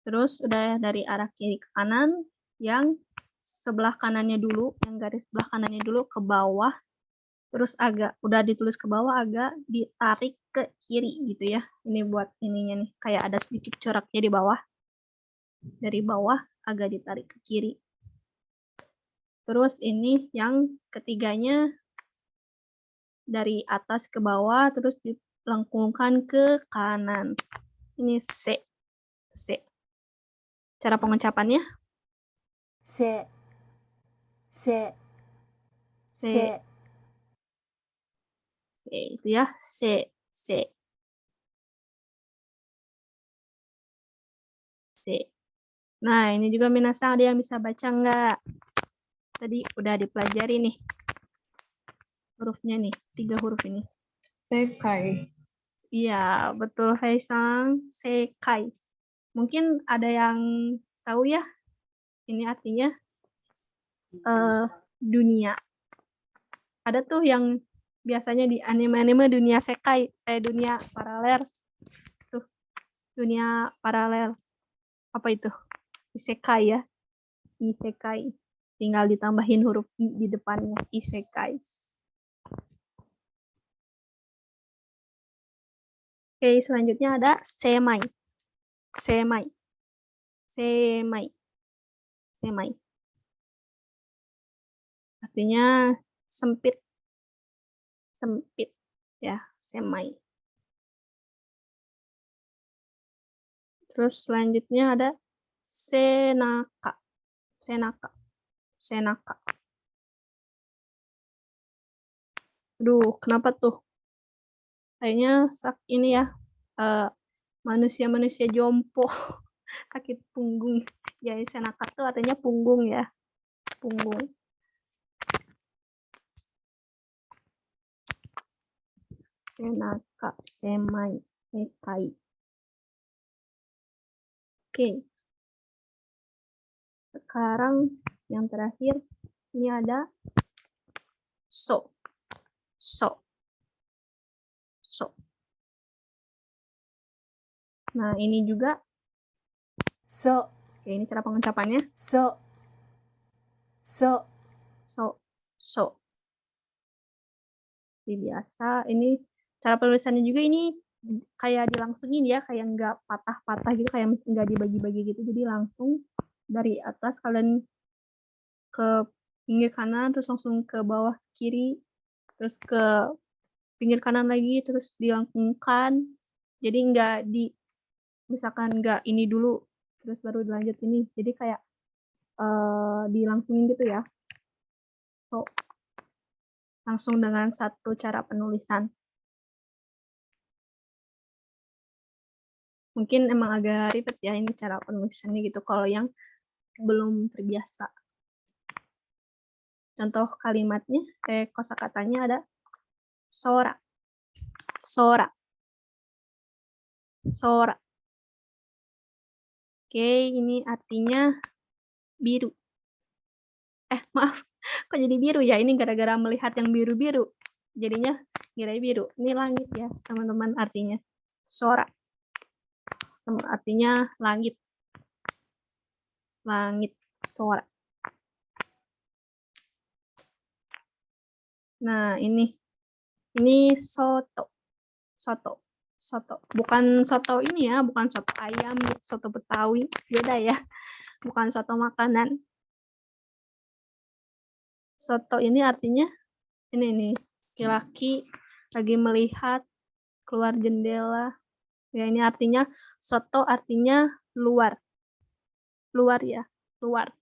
Terus udah dari arah kiri ke kanan, yang sebelah kanannya dulu, yang garis sebelah kanannya dulu ke bawah, terus agak udah ditulis ke bawah, agak ditarik ke kiri gitu ya. Ini buat ininya nih, kayak ada sedikit coraknya di bawah. Dari bawah agak ditarik ke kiri. Terus ini yang ketiganya dari atas ke bawah, terus dilengkungkan ke kanan. Ini C. C. Cara pengucapannya? Se. Se. C. Se. Oke, itu ya. C. C. C. Nah, ini juga minasang ada yang bisa baca nggak? Tadi udah dipelajari nih. Hurufnya nih, 3 huruf ini. Sekai. Iya, betul Faisang. Sekai. Mungkin ada yang tahu ya, ini artinya dunia. Ada tuh yang biasanya di anime-anime dunia sekai, dunia paralel. Tuh, dunia paralel. Apa itu? Isekai ya. Isekai. Tinggal ditambahin huruf I di depannya. Isekai. Oke, selanjutnya ada semai. Semai. Semai. Semai. Artinya sempit. Sempit. Ya, semai. Terus selanjutnya ada senaka. Senaka. Senaka. Aduh, kenapa tuh? Kayaknya ini ya, manusia-manusia jompo. Sakit punggung. Ya, senaka tuh artinya punggung ya. Punggung. Senaka, semai, sekai. Oke. Sekarang yang terakhir ini ada so. So. So. Nah, ini juga So. oke, ini cara pengucapannya. So. So. So. So. Jadi biasa. Ini cara penulisannya juga ini kayak dilangsungin ya, kayak nggak patah-patah gitu, kayak nggak dibagi-bagi gitu. Jadi langsung dari atas kalian ke pinggir kanan, terus langsung ke bawah kiri, terus ke pinggir kanan lagi, terus dilengkungkan. Jadi misalkan nggak ini dulu, terus baru dilanjut ini. Jadi kayak dilangsungin gitu ya. So, langsung dengan satu cara penulisan. Mungkin emang agak ribet ya ini cara penulisannya gitu kalau yang belum terbiasa. Contoh kalimatnya, kosakatanya ada sora, sora, sora. Oke, ini artinya biru. Maaf, kok jadi biru ya? Ini gara-gara melihat yang biru-biru. Jadinya kira biru. Ini langit ya, teman-teman, artinya. Sora. Artinya langit. Langit, sora. Nah, ini soto. Soto. Soto. Bukan soto ini ya, bukan soto ayam, soto Betawi. Beda ya. Bukan soto makanan. Soto ini artinya ini nih, laki-laki lagi melihat keluar jendela. Ya, ini artinya soto artinya luar. Luar ya, luar.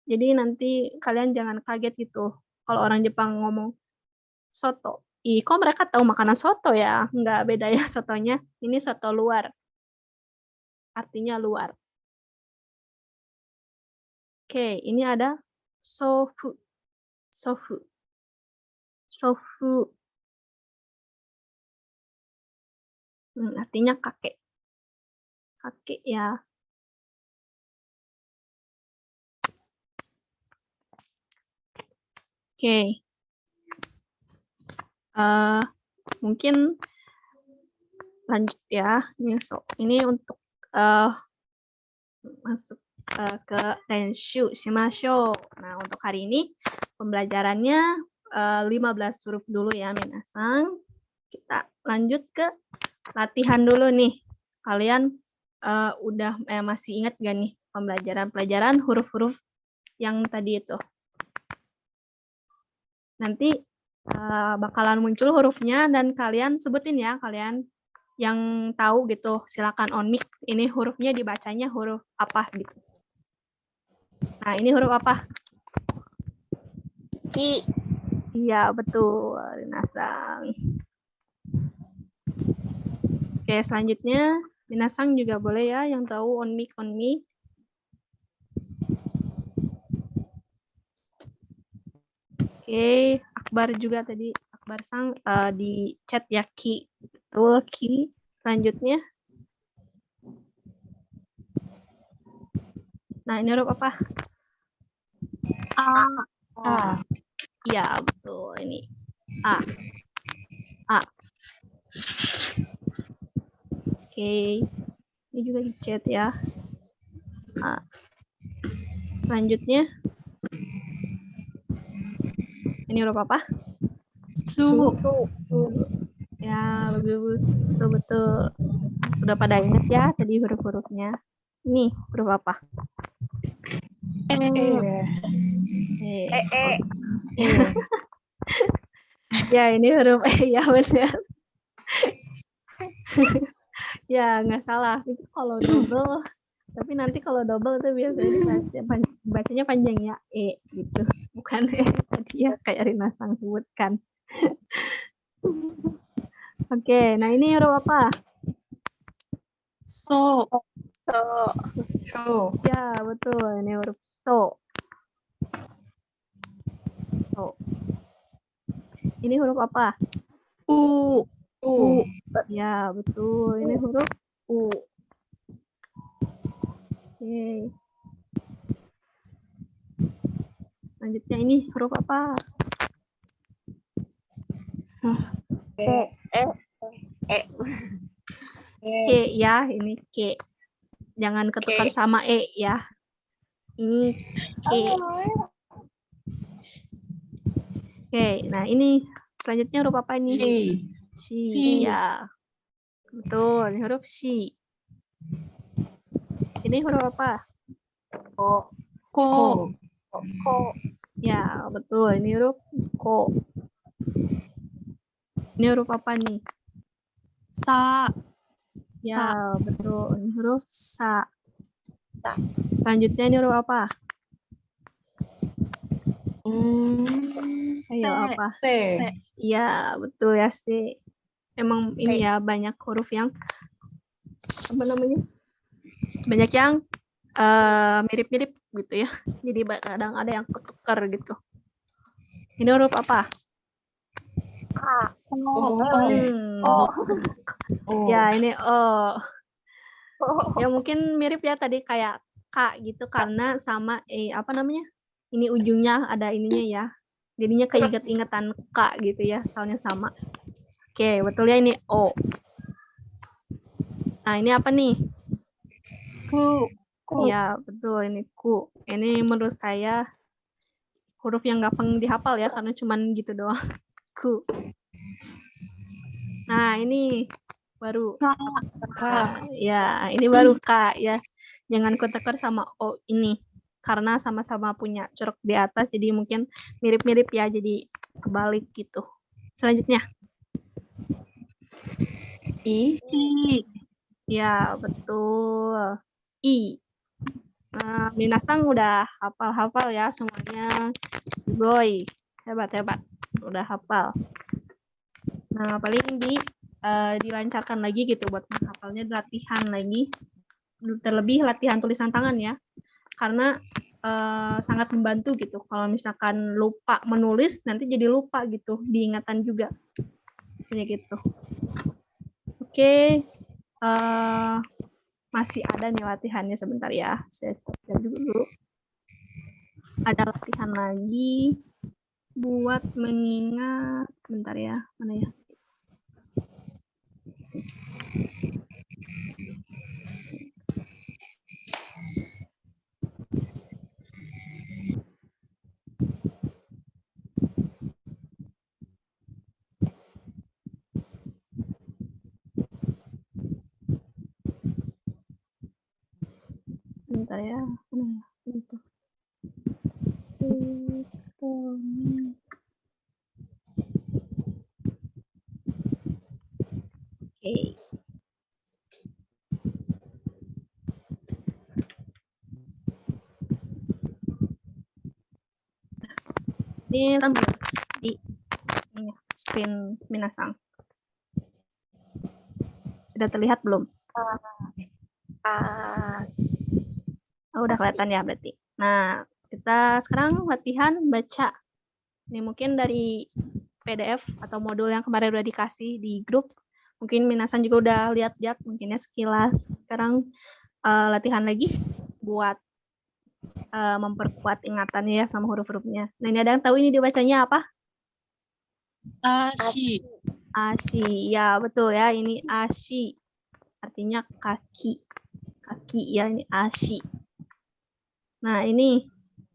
Jadi nanti kalian jangan kaget gitu kalau orang Jepang ngomong soto. Kok mereka tahu makanan soto ya? Nggak beda ya sotonya. Ini soto luar. Artinya luar. Oke, ini ada sofu. Sofu. Sofu. Artinya kakek. Kakek ya. Oke. Mungkin lanjut ya. Ini untuk masuk ke renshu shimashou. Nah, untuk hari ini pembelajarannya 15 huruf dulu ya, minasang. Kita lanjut ke latihan dulu nih. Kalian udah masih ingat gak nih pelajaran huruf-huruf yang tadi itu? Nanti bakalan muncul hurufnya dan kalian sebutin ya, kalian yang tahu gitu, silakan on mic. Ini hurufnya dibacanya huruf apa gitu. Nah, ini huruf apa? Ki. Iya, betul, Minasang. Oke, selanjutnya Minasang juga boleh ya yang tahu on mic. Oke, Akbar juga tadi, Akbar Sang di chat ya, Ki. Betul, Ki. Selanjutnya. Nah, ini huruf apa? A. Iya, betul. Ini A. Oke. Ini juga di chat ya. A. Selanjutnya. Ini huruf apa? Su. Ya, bagus. Betul. Udah pada ingat ya tadi huruf-hurufnya. Ini huruf apa? Ya, ini huruf E ya, benar. Ya, nggak salah. Itu kalau double. Tapi nanti kalau double itu biasanya bacanya panjang ya, E gitu. Bukan E tadi ya, kayak Rina Sang sebutkan. Oke, nah ini huruf apa? So. Ya, betul. Ini huruf so. Ini huruf apa? U. Ya, betul. Ini huruf U. Oke. Selanjutnya ini huruf apa? K ya, ini K. Jangan ketukar sama E ya. Ini K. Oke, nah ini selanjutnya huruf apa ini? Si. Ya. Betul, ini huruf si. Ini huruf apa? Ko. Ya, betul. Ini huruf ko. Ini huruf apa nih? Sa. Ya, betul. Ini huruf sa. Selanjutnya ini huruf apa? Ayo, Se. apa? T. Iya, betul ya, sih. Emang ini ya banyak huruf yang apa namanya? Banyak yang mirip-mirip gitu ya. Jadi kadang ada yang ketukar gitu. Ini huruf apa? Oh. Ya, ini O. Ya mungkin mirip ya tadi kayak K gitu karena sama apa namanya? Ini ujungnya ada ininya ya. Jadinya keinget-ingetan K gitu ya, soalnya sama. Oke, betul ya ini O. Nah, ini apa nih? Ku. Ya, betul ini ku. Ini menurut saya huruf yang gampang dihafal ya karena cuman gitu doang. Ku. Nah, ini baru Ka. ya, ini baru K ya. Jangan kutukar sama O ini. Karena sama-sama punya curug di atas, jadi mungkin mirip-mirip ya, jadi kebalik gitu. Selanjutnya. I. Ya, betul. I. Nah, minasang udah hafal-hafal ya semuanya. Sugoi. Hebat-hebat. Udah hafal. Nah, paling dilancarkan lagi gitu buat menghafalnya, latihan lagi. Terlebih latihan tulisan tangan ya. Karena sangat membantu gitu. Kalau misalkan lupa menulis, nanti jadi lupa gitu. Diingatan juga. Kayak gitu. Oke. Masih ada nih latihannya sebentar ya. Saya cek dulu. Ada latihan lagi buat mengingat. Sebentar ya. Mana ya? Bentar ya. Itu. Oke. Ini tampil di ini, screen Minasang. Sudah terlihat belum? Oh, udah kelihatan ya berarti. Nah, kita sekarang latihan baca. Ini mungkin dari PDF atau modul yang kemarin udah dikasih di grup. Mungkin Minasang juga udah lihat-lihat mungkinnya sekilas. Sekarang latihan lagi buat memperkuat ingatannya ya sama huruf-hurufnya. Nah, ini ada yang tahu ini dibacanya apa? Ashi. Ashi. Ya, betul ya. Ini ashi. Artinya kaki. Kaki ya, ini ashi. Nah, ini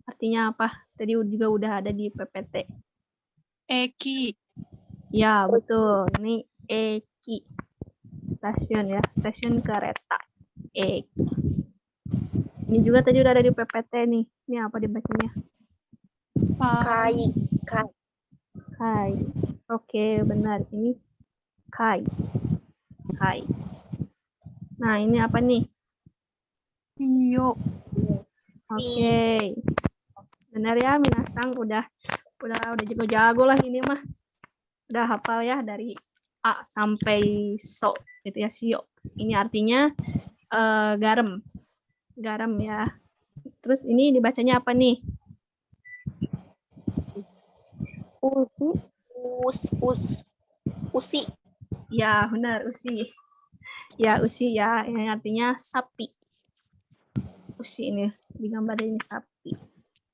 artinya apa? Tadi juga udah ada di PPT. Eki. Ya, betul. Ini eki. Stasiun ya, stasiun kereta. Eki. Ini juga tadi udah ada di PPT nih. Ini apa dibacanya? Kai. Kai. Oke, benar. Ini kai. Kai. Nah, ini apa nih? Yo. Oke. Benar ya, Minasang udah jago-jago lah ini mah. Udah hafal ya dari A sampai So gitu ya, sio. Ini artinya garam. Garam ya. Terus ini dibacanya apa nih? Usi. Ya, benar, usi. Ya, usi ya, yang artinya sapi. Usi ini, digambar ini sapi.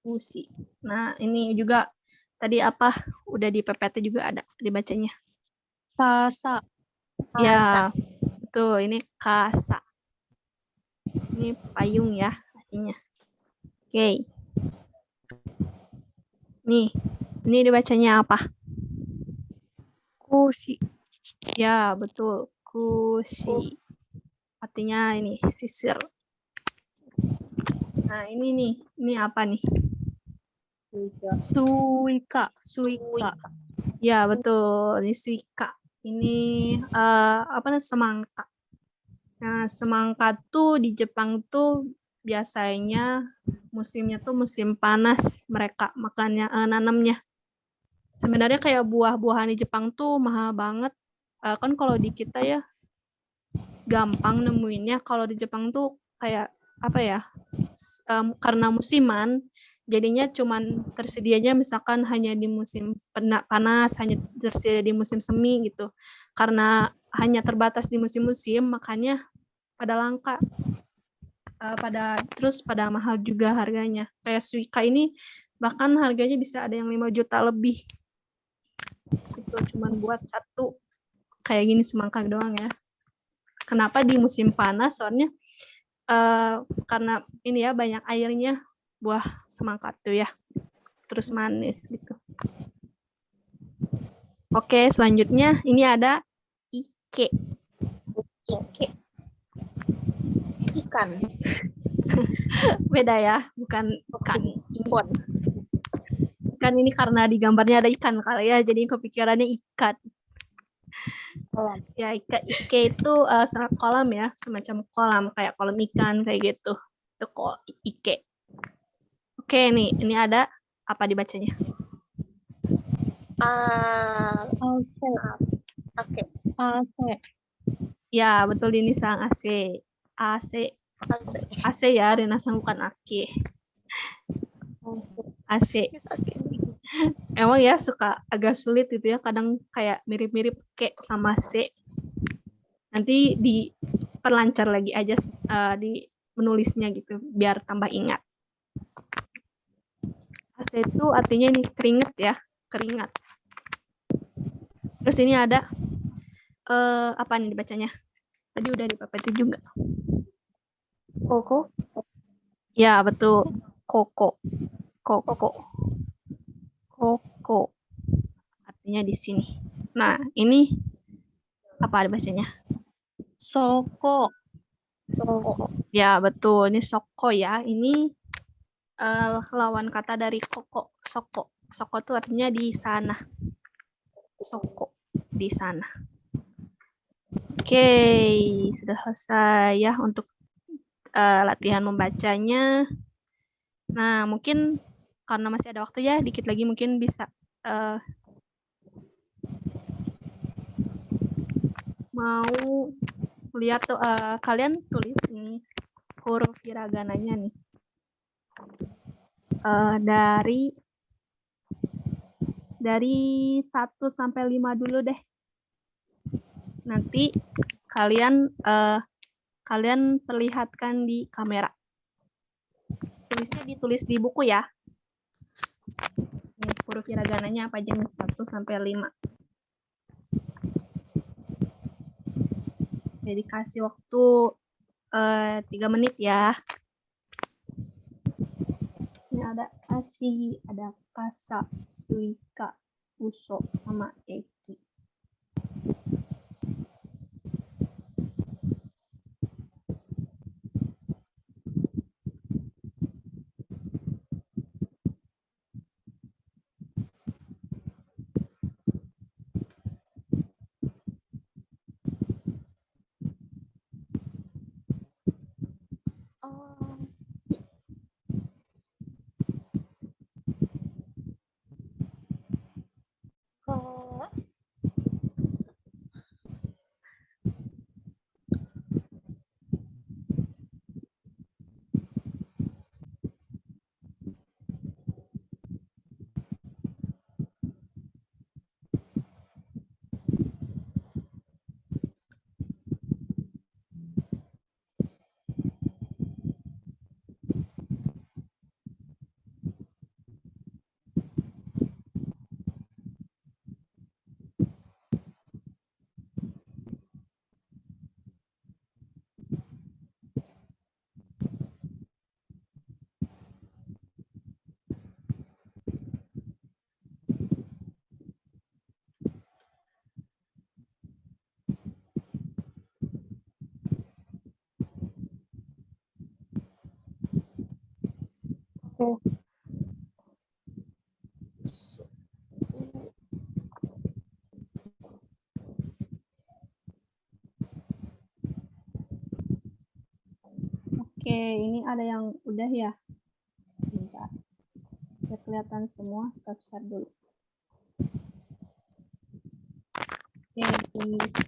Usi. Nah, ini juga tadi apa? Udah di PPT juga ada dibacanya. Kasa. Ya, betul. Ini kasa. Ini payung ya, artinya. Oke. Nih, ini dibacanya apa? Kushi. Ya, betul. Kushi. Artinya ini sisir. Nah, ini nih. Ini apa nih? Suika. Suika. Ya, betul. Ini suika. Ini apa namanya, semangka. Nah, semangka tuh di Jepang tuh biasanya musimnya tuh musim panas mereka makannya, nanamnya. Sebenarnya kayak buah-buahan di Jepang tuh mahal banget. Kan kalau di kita ya gampang nemuinnya, kalau di Jepang tuh kayak apa ya? Karena musiman, jadinya cuman tersedianya misalkan hanya di musim panas, hanya tersedia di musim semi gitu. Karena hanya terbatas di musim-musim, makanya pada langka. Pada mahal juga harganya. Kayak suika ini bahkan harganya bisa ada yang 5 juta lebih. Itu cuman buat satu kayak gini semangka doang ya. Kenapa di musim panas? Soalnya karena ini ya banyak airnya buah semangka tuh ya. Terus manis gitu. Oke, selanjutnya ini ada ike. Ike. Ikan. Beda ya, bukan ikan. Ikan. Ikan ini karena di gambarnya ada ikan kali ya, jadi kepikirannya ikan. Kolam. Ya, ike itu kolam ya, semacam kolam kayak kolam ikan kayak gitu. Itu kok ike. Oke, nih ini ada apa dibacanya? AC. Oke. AC. Ya, betul ini sang AC. AC. AC ya, Rina sang bukan Ake. AC. Emang ya suka agak sulit gitu ya, kadang kayak mirip-mirip kayak sama C. Nanti diperlancar lagi aja di menulisnya gitu, biar tambah ingat. AC itu artinya ini keringat ya, keringat. Terus ini ada apa nih dibacanya? Tadi udah dipapatin juga. Koko. Ya, betul. Koko. Koko. Koko. Artinya di sini. Nah, ini apa bacanya? Soko. Soko. Ya, betul. Ini soko ya. Ini lawan kata dari koko, soko. Soko itu artinya di sana. Soko, di sana. Oke, sudah selesai ya untuk latihan membacanya. Nah, mungkin karena masih ada waktu ya, dikit lagi mungkin bisa mau lihat tuh, kalian tulis nih huruf hiragananya nih. Dari 1 sampai 5 dulu deh. Nanti kalian perlihatkan di kamera. Tulisnya ditulis di buku ya. Ini huruf hiragananya apa aja nih, 1 sampai 5. Jadi kasih waktu 3 menit ya. Ini ada asi, ada kasa, suika, uso, sama eki. Oke, ini ada yang udah ya. Bentar. Biar kelihatan semua, stop share dulu. Oke,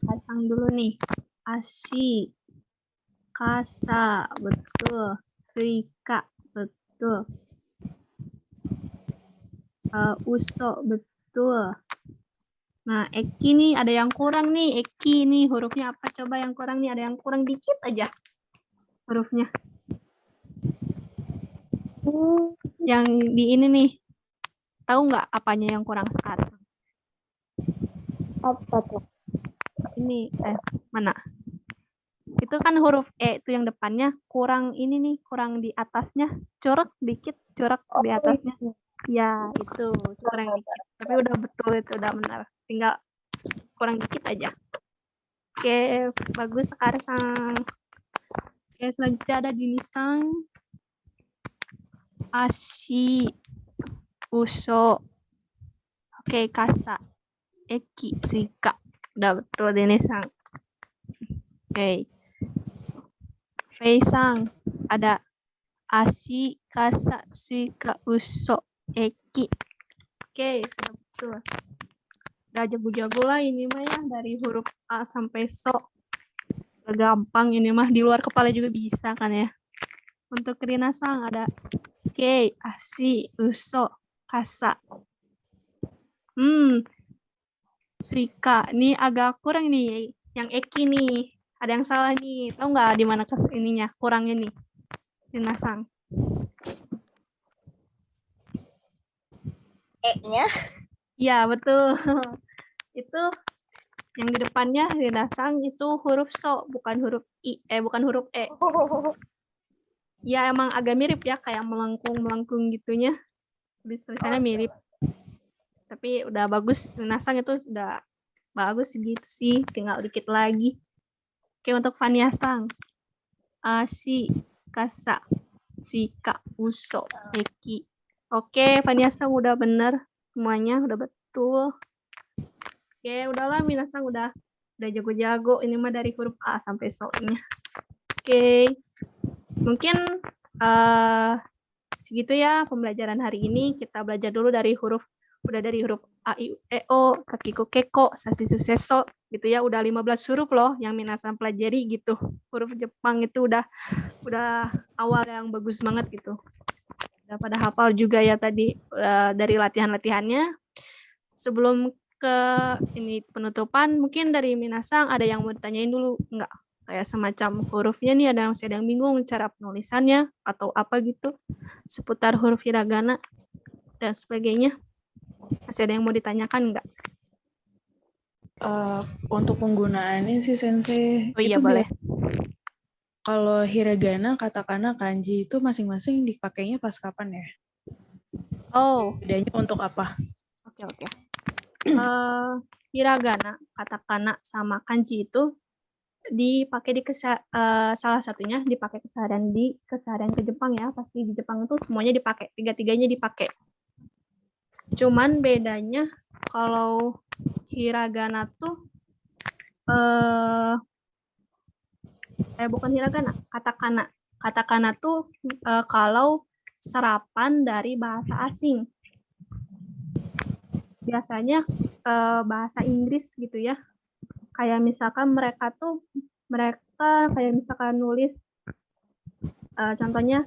pasang dulu nih. Ashi, kasa, betul. Suika, betul. Uso, betul. Nah, Eki nih ada yang kurang nih. Eki nih hurufnya apa? Coba yang kurang nih. Ada yang kurang dikit aja hurufnya. Yang di ini nih. Tahu nggak apanya yang kurang sekarang? Apa tuh? Ini, mana? Itu kan huruf E itu yang depannya kurang ini nih, kurang di atasnya. Corak dikit, corak di atasnya. Ya, itu kurang dikit. Tapi udah betul, itu udah benar. Tinggal kurang dikit aja. Oke, bagus sekarang. Oke, selanjutnya ada Dinisang. Ashi, uso. Oke, kasa. Eki, suika. Udah betul Dinisang. Oke. Feisang. Ada ashi, kasa, suika, uso, eki. Oke, sudah betul. Udah jago-jago lah ini mah ya, dari huruf A sampai So. Udah gampang ini mah, di luar kepala juga bisa kan ya. Untuk Rinasang ada Kei, ashi, uso, kasa. Suika. Ini agak kurang nih, yang eki nih. Ada yang salah nih. Tahu nggak di mana ininya, kurangnya nih? Rinasang. E-nya? Iya, betul. Itu yang di depannya Rinasang itu huruf So, bukan huruf bukan huruf E. Ya emang agak mirip ya, kayak melengkung gitunya. Tulisannya mirip. Tapi udah bagus, Rinasang itu sudah bagus gitu sih, tinggal dikit lagi. Oke, untuk Vaniasang. Ashi, kasa, sika, uso, eki. Oke, Vaniasang udah bener semuanya, udah betul. Oke, udahlah Minasang udah jago-jago. Ini mah dari huruf A sampai So-nya. Oke. Mungkin segitu ya pembelajaran hari ini. Kita belajar dulu dari huruf A, I, U, E, O, Kakiko, Keko, Sasisu, Seso gitu ya. Udah 15 huruf loh yang Minasang pelajari gitu. Huruf Jepang itu udah awal yang bagus banget gitu. Udah pada hafal juga ya tadi dari latihan-latihannya. Sebelum ke ini penutupan, mungkin dari Minasang ada yang mau ditanyain dulu enggak? Kayak semacam hurufnya nih, ada yang sedang bingung cara penulisannya atau apa gitu seputar huruf hiragana dan sebagainya. Masih ada yang mau ditanyakan enggak? Untuk penggunaannya sih Sensei, Oh iya, itu boleh. kalau hiragana, katakana, kanji itu masing-masing dipakainya pas kapan ya? Oh, Bedanya untuk apa? oke. Hiragana, katakana, sama kanji itu dipakai di salah satunya dipakai keseharian ke Jepang ya. Pasti di Jepang itu semuanya dipakai, tiga-tiganya dipakai. Cuman bedanya kalau hiragana tuh bukan hiragana, katakana. Katakana tuh kalau serapan dari bahasa asing. Biasanya bahasa Inggris gitu ya. Kayak misalkan mereka kayak misalkan nulis contohnya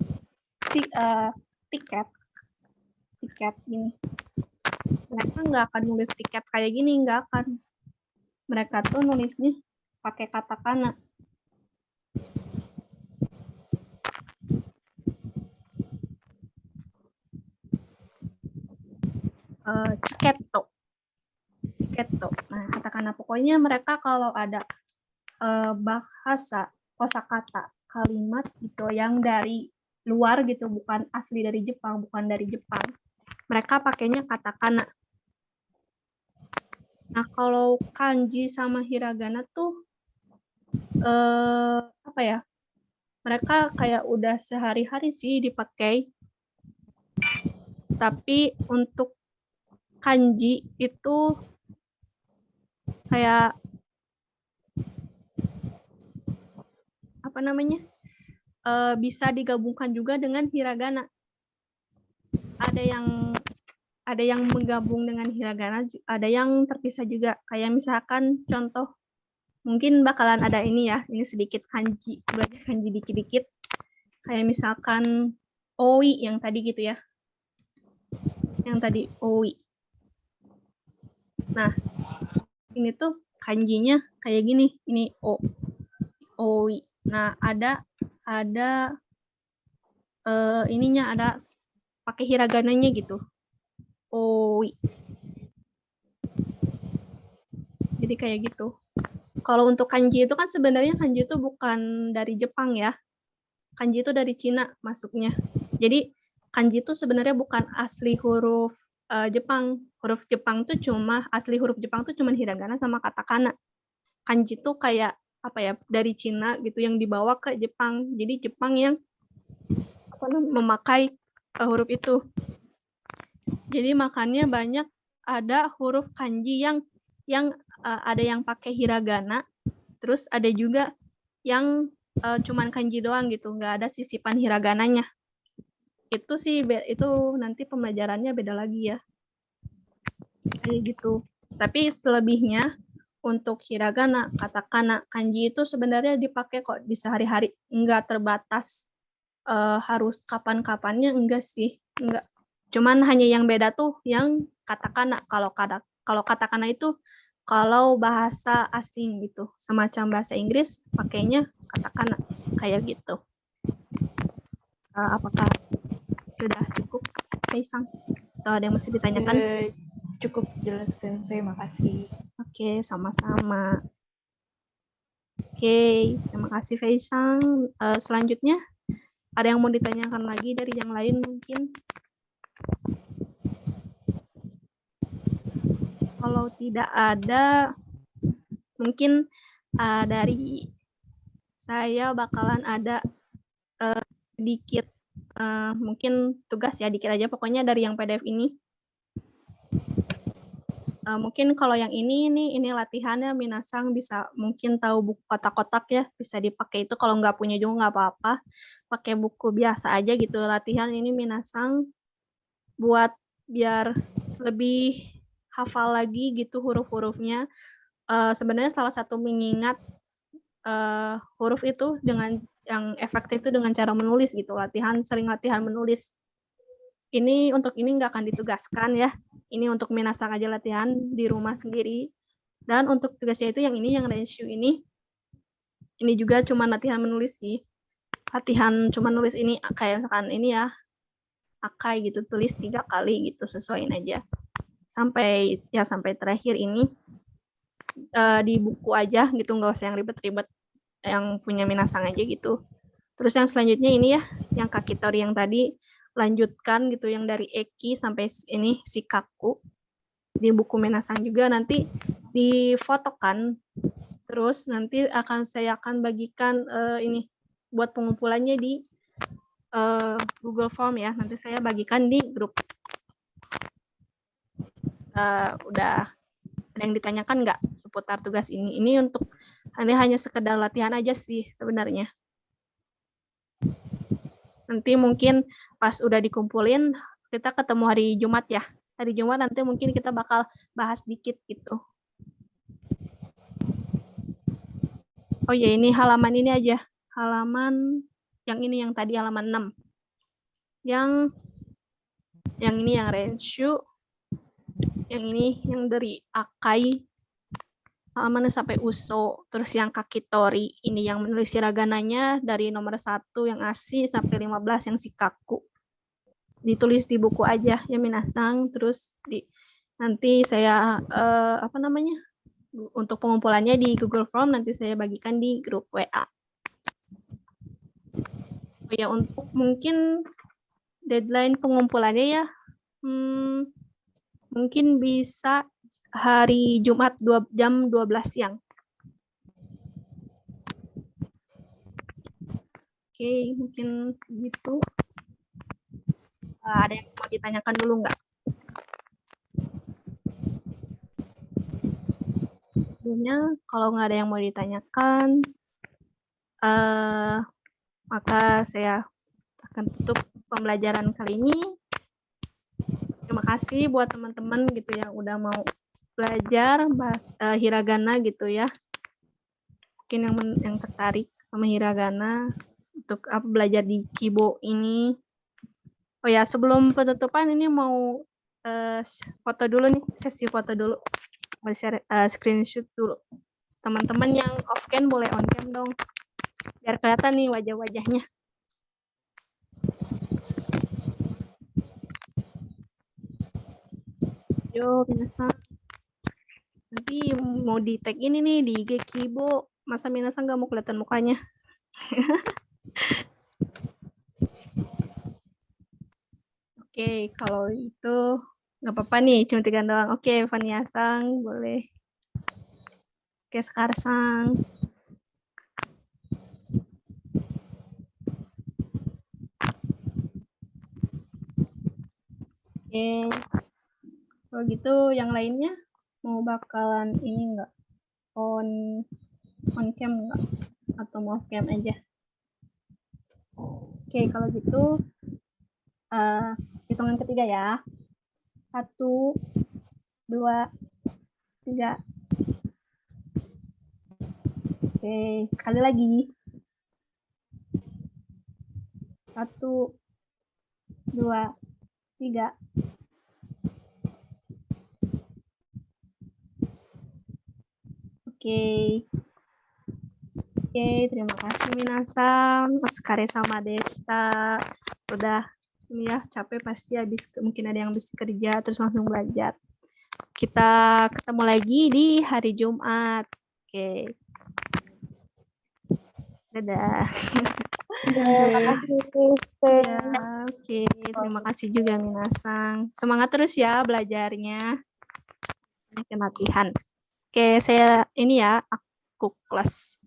tiket ini. Mereka nggak akan nulis tiket kayak gini, nggak akan. Mereka tuh nulisnya pakai katakana. Ciketo. Nah, katakana pokoknya mereka kalau ada bahasa, kosakata, kalimat gitu yang dari luar gitu, bukan asli dari Jepang, bukan dari Jepang. Mereka pakainya katakana. Nah, kalau kanji sama hiragana tuh apa ya? Mereka kayak udah sehari-hari sih dipakai. Tapi untuk kanji itu kayak apa namanya? bisa digabungkan juga dengan hiragana. Ada yang menggabung dengan hiragana, ada yang terpisah juga. Kayak misalkan contoh, mungkin bakalan ada ini ya, ini sedikit kanji, belajar kanji dikit-dikit. Kayak misalkan oi yang tadi gitu ya. Yang tadi oi. Nah, ini tuh kanjinya kayak gini, ini oi. Nah, ada ininya, ada pakai hiragananya gitu. Oi. Jadi kayak gitu. Kalau untuk kanji itu kan sebenarnya kanji itu bukan dari Jepang ya. Kanji itu dari Cina masuknya. Jadi kanji itu sebenarnya bukan asli huruf Jepang. Huruf Jepang tuh asli huruf Jepang tuh cuma hiragana sama katakana. Kanji itu kayak apa ya, dari Cina gitu yang dibawa ke Jepang. Jadi Jepang yang memakai huruf itu. Jadi makanya banyak ada huruf kanji yang ada yang pakai hiragana, terus ada juga yang cuman kanji doang gitu, nggak ada sisipan hiragananya. Itu sih itu nanti pembelajarannya beda lagi ya. Kayak gitu. Tapi selebihnya untuk hiragana, katakana, kanji itu sebenarnya dipakai kok di sehari-hari, nggak terbatas harus kapan-kapannya, enggak sih, enggak. Cuman hanya yang beda tuh yang katakana. Kalau katakana itu kalau bahasa asing gitu, semacam bahasa Inggris pakainya katakana kayak gitu. Apakah sudah cukup, Kaisang? Atau ada yang mesti ditanyakan? Cukup jelas, Sensei. Makasih. Oke, sama-sama. Oke, terima kasih Faisang. Selanjutnya, ada yang mau ditanyakan lagi dari yang lain mungkin? Kalau tidak ada, mungkin dari saya bakalan ada sedikit mungkin tugas ya, dikit aja pokoknya dari yang PDF ini. Mungkin kalau yang ini latihannya minasang bisa mungkin tahu buku kotak-kotak ya, bisa dipakai itu. Kalau nggak punya juga nggak apa-apa, pakai buku biasa aja gitu. Latihan ini minasang buat biar lebih hafal lagi gitu huruf-hurufnya. Sebenarnya salah satu mengingat huruf itu dengan yang efektif itu dengan cara menulis gitu. Sering latihan menulis. Ini untuk ini nggak akan ditugaskan ya. Ini untuk minasang aja latihan di rumah sendiri. Dan untuk tugasnya itu yang ini, yang renshu ini juga cuma latihan menulis sih. Latihan cuma nulis ini kayak misalkan ini ya, akai gitu, tulis 3 kali gitu, sesuaiin aja. Sampai terakhir ini di buku aja gitu, nggak usah yang ribet-ribet, yang punya minasang aja gitu. Terus yang selanjutnya ini ya, yang kakitori yang tadi, lanjutkan gitu, yang dari eki sampai ini shikaku di buku minasang juga, nanti difotokan, terus nanti saya akan bagikan ini buat pengumpulannya di Google Form ya, nanti saya bagikan di grup. Udah ada yang ditanyakan nggak seputar tugas ini? Ini untuk hanya sekedar latihan aja sih sebenarnya. Nanti mungkin pas udah dikumpulin, kita ketemu hari Jumat ya. Hari Jumat nanti mungkin kita bakal bahas dikit gitu. Oh ya, ini halaman ini aja. Halaman yang ini, yang tadi halaman 6. Yang ini yang renshu. Yang ini yang dari akai. Halamannya sampai uso. Terus yang kakitori, ini yang menulis hiragananya dari nomor 1 yang asi sampai 15 yang shikaku. Ditulis di buku aja ya minasang. Terus nanti saya untuk pengumpulannya di Google Form nanti saya bagikan di grup WA. Oh ya, untuk mungkin deadline pengumpulannya ya mungkin bisa hari Jumat jam 12 siang. Oke, mungkin segitu. Ada yang mau ditanyakan dulu nggak? Sebelumnya, kalau nggak ada yang mau ditanyakan, Maka saya akan tutup pembelajaran kali ini. Terima kasih buat teman-teman gitu yang udah mau belajar hiragana gitu ya. Mungkin yang tertarik sama hiragana untuk belajar di Kibo ini. Oh ya, sebelum penutupan ini mau foto dulu nih, sesi foto dulu. Mau share screenshot dulu. Teman-teman yang off cam boleh on cam dong. Biar kelihatan nih wajah-wajahnya. Yo, minasan. Nanti mau di tag ini nih di IG Kibo. Masa minasan nggak mau kelihatan mukanya? Oke, kalau itu nggak apa-apa nih, cuma 3 doang. Oke, Vania-sang, boleh. Oke, Sekar-sang. Oke, kalau gitu yang lainnya mau bakalan ini nggak? On cam nggak? Atau mau off cam aja? Oke, kalau gitu hitungan ketiga ya. 1, 2, 3. Oke, sekali lagi. 1, 2, 3. Oke. Oke, terima kasih minasan. Oskare sama Desta. Udah ini ya, capek pasti habis, mungkin ada yang habis kerja terus langsung belajar. Kita ketemu lagi di hari Jumat. Oke. Dadah. Terima kasih. Ya, oke, terima kasih juga minasan. Semangat terus ya belajarnya. Banyak latihan. Oke, saya ini ya, aku kelas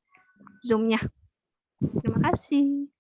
Zoom-nya. Terima kasih.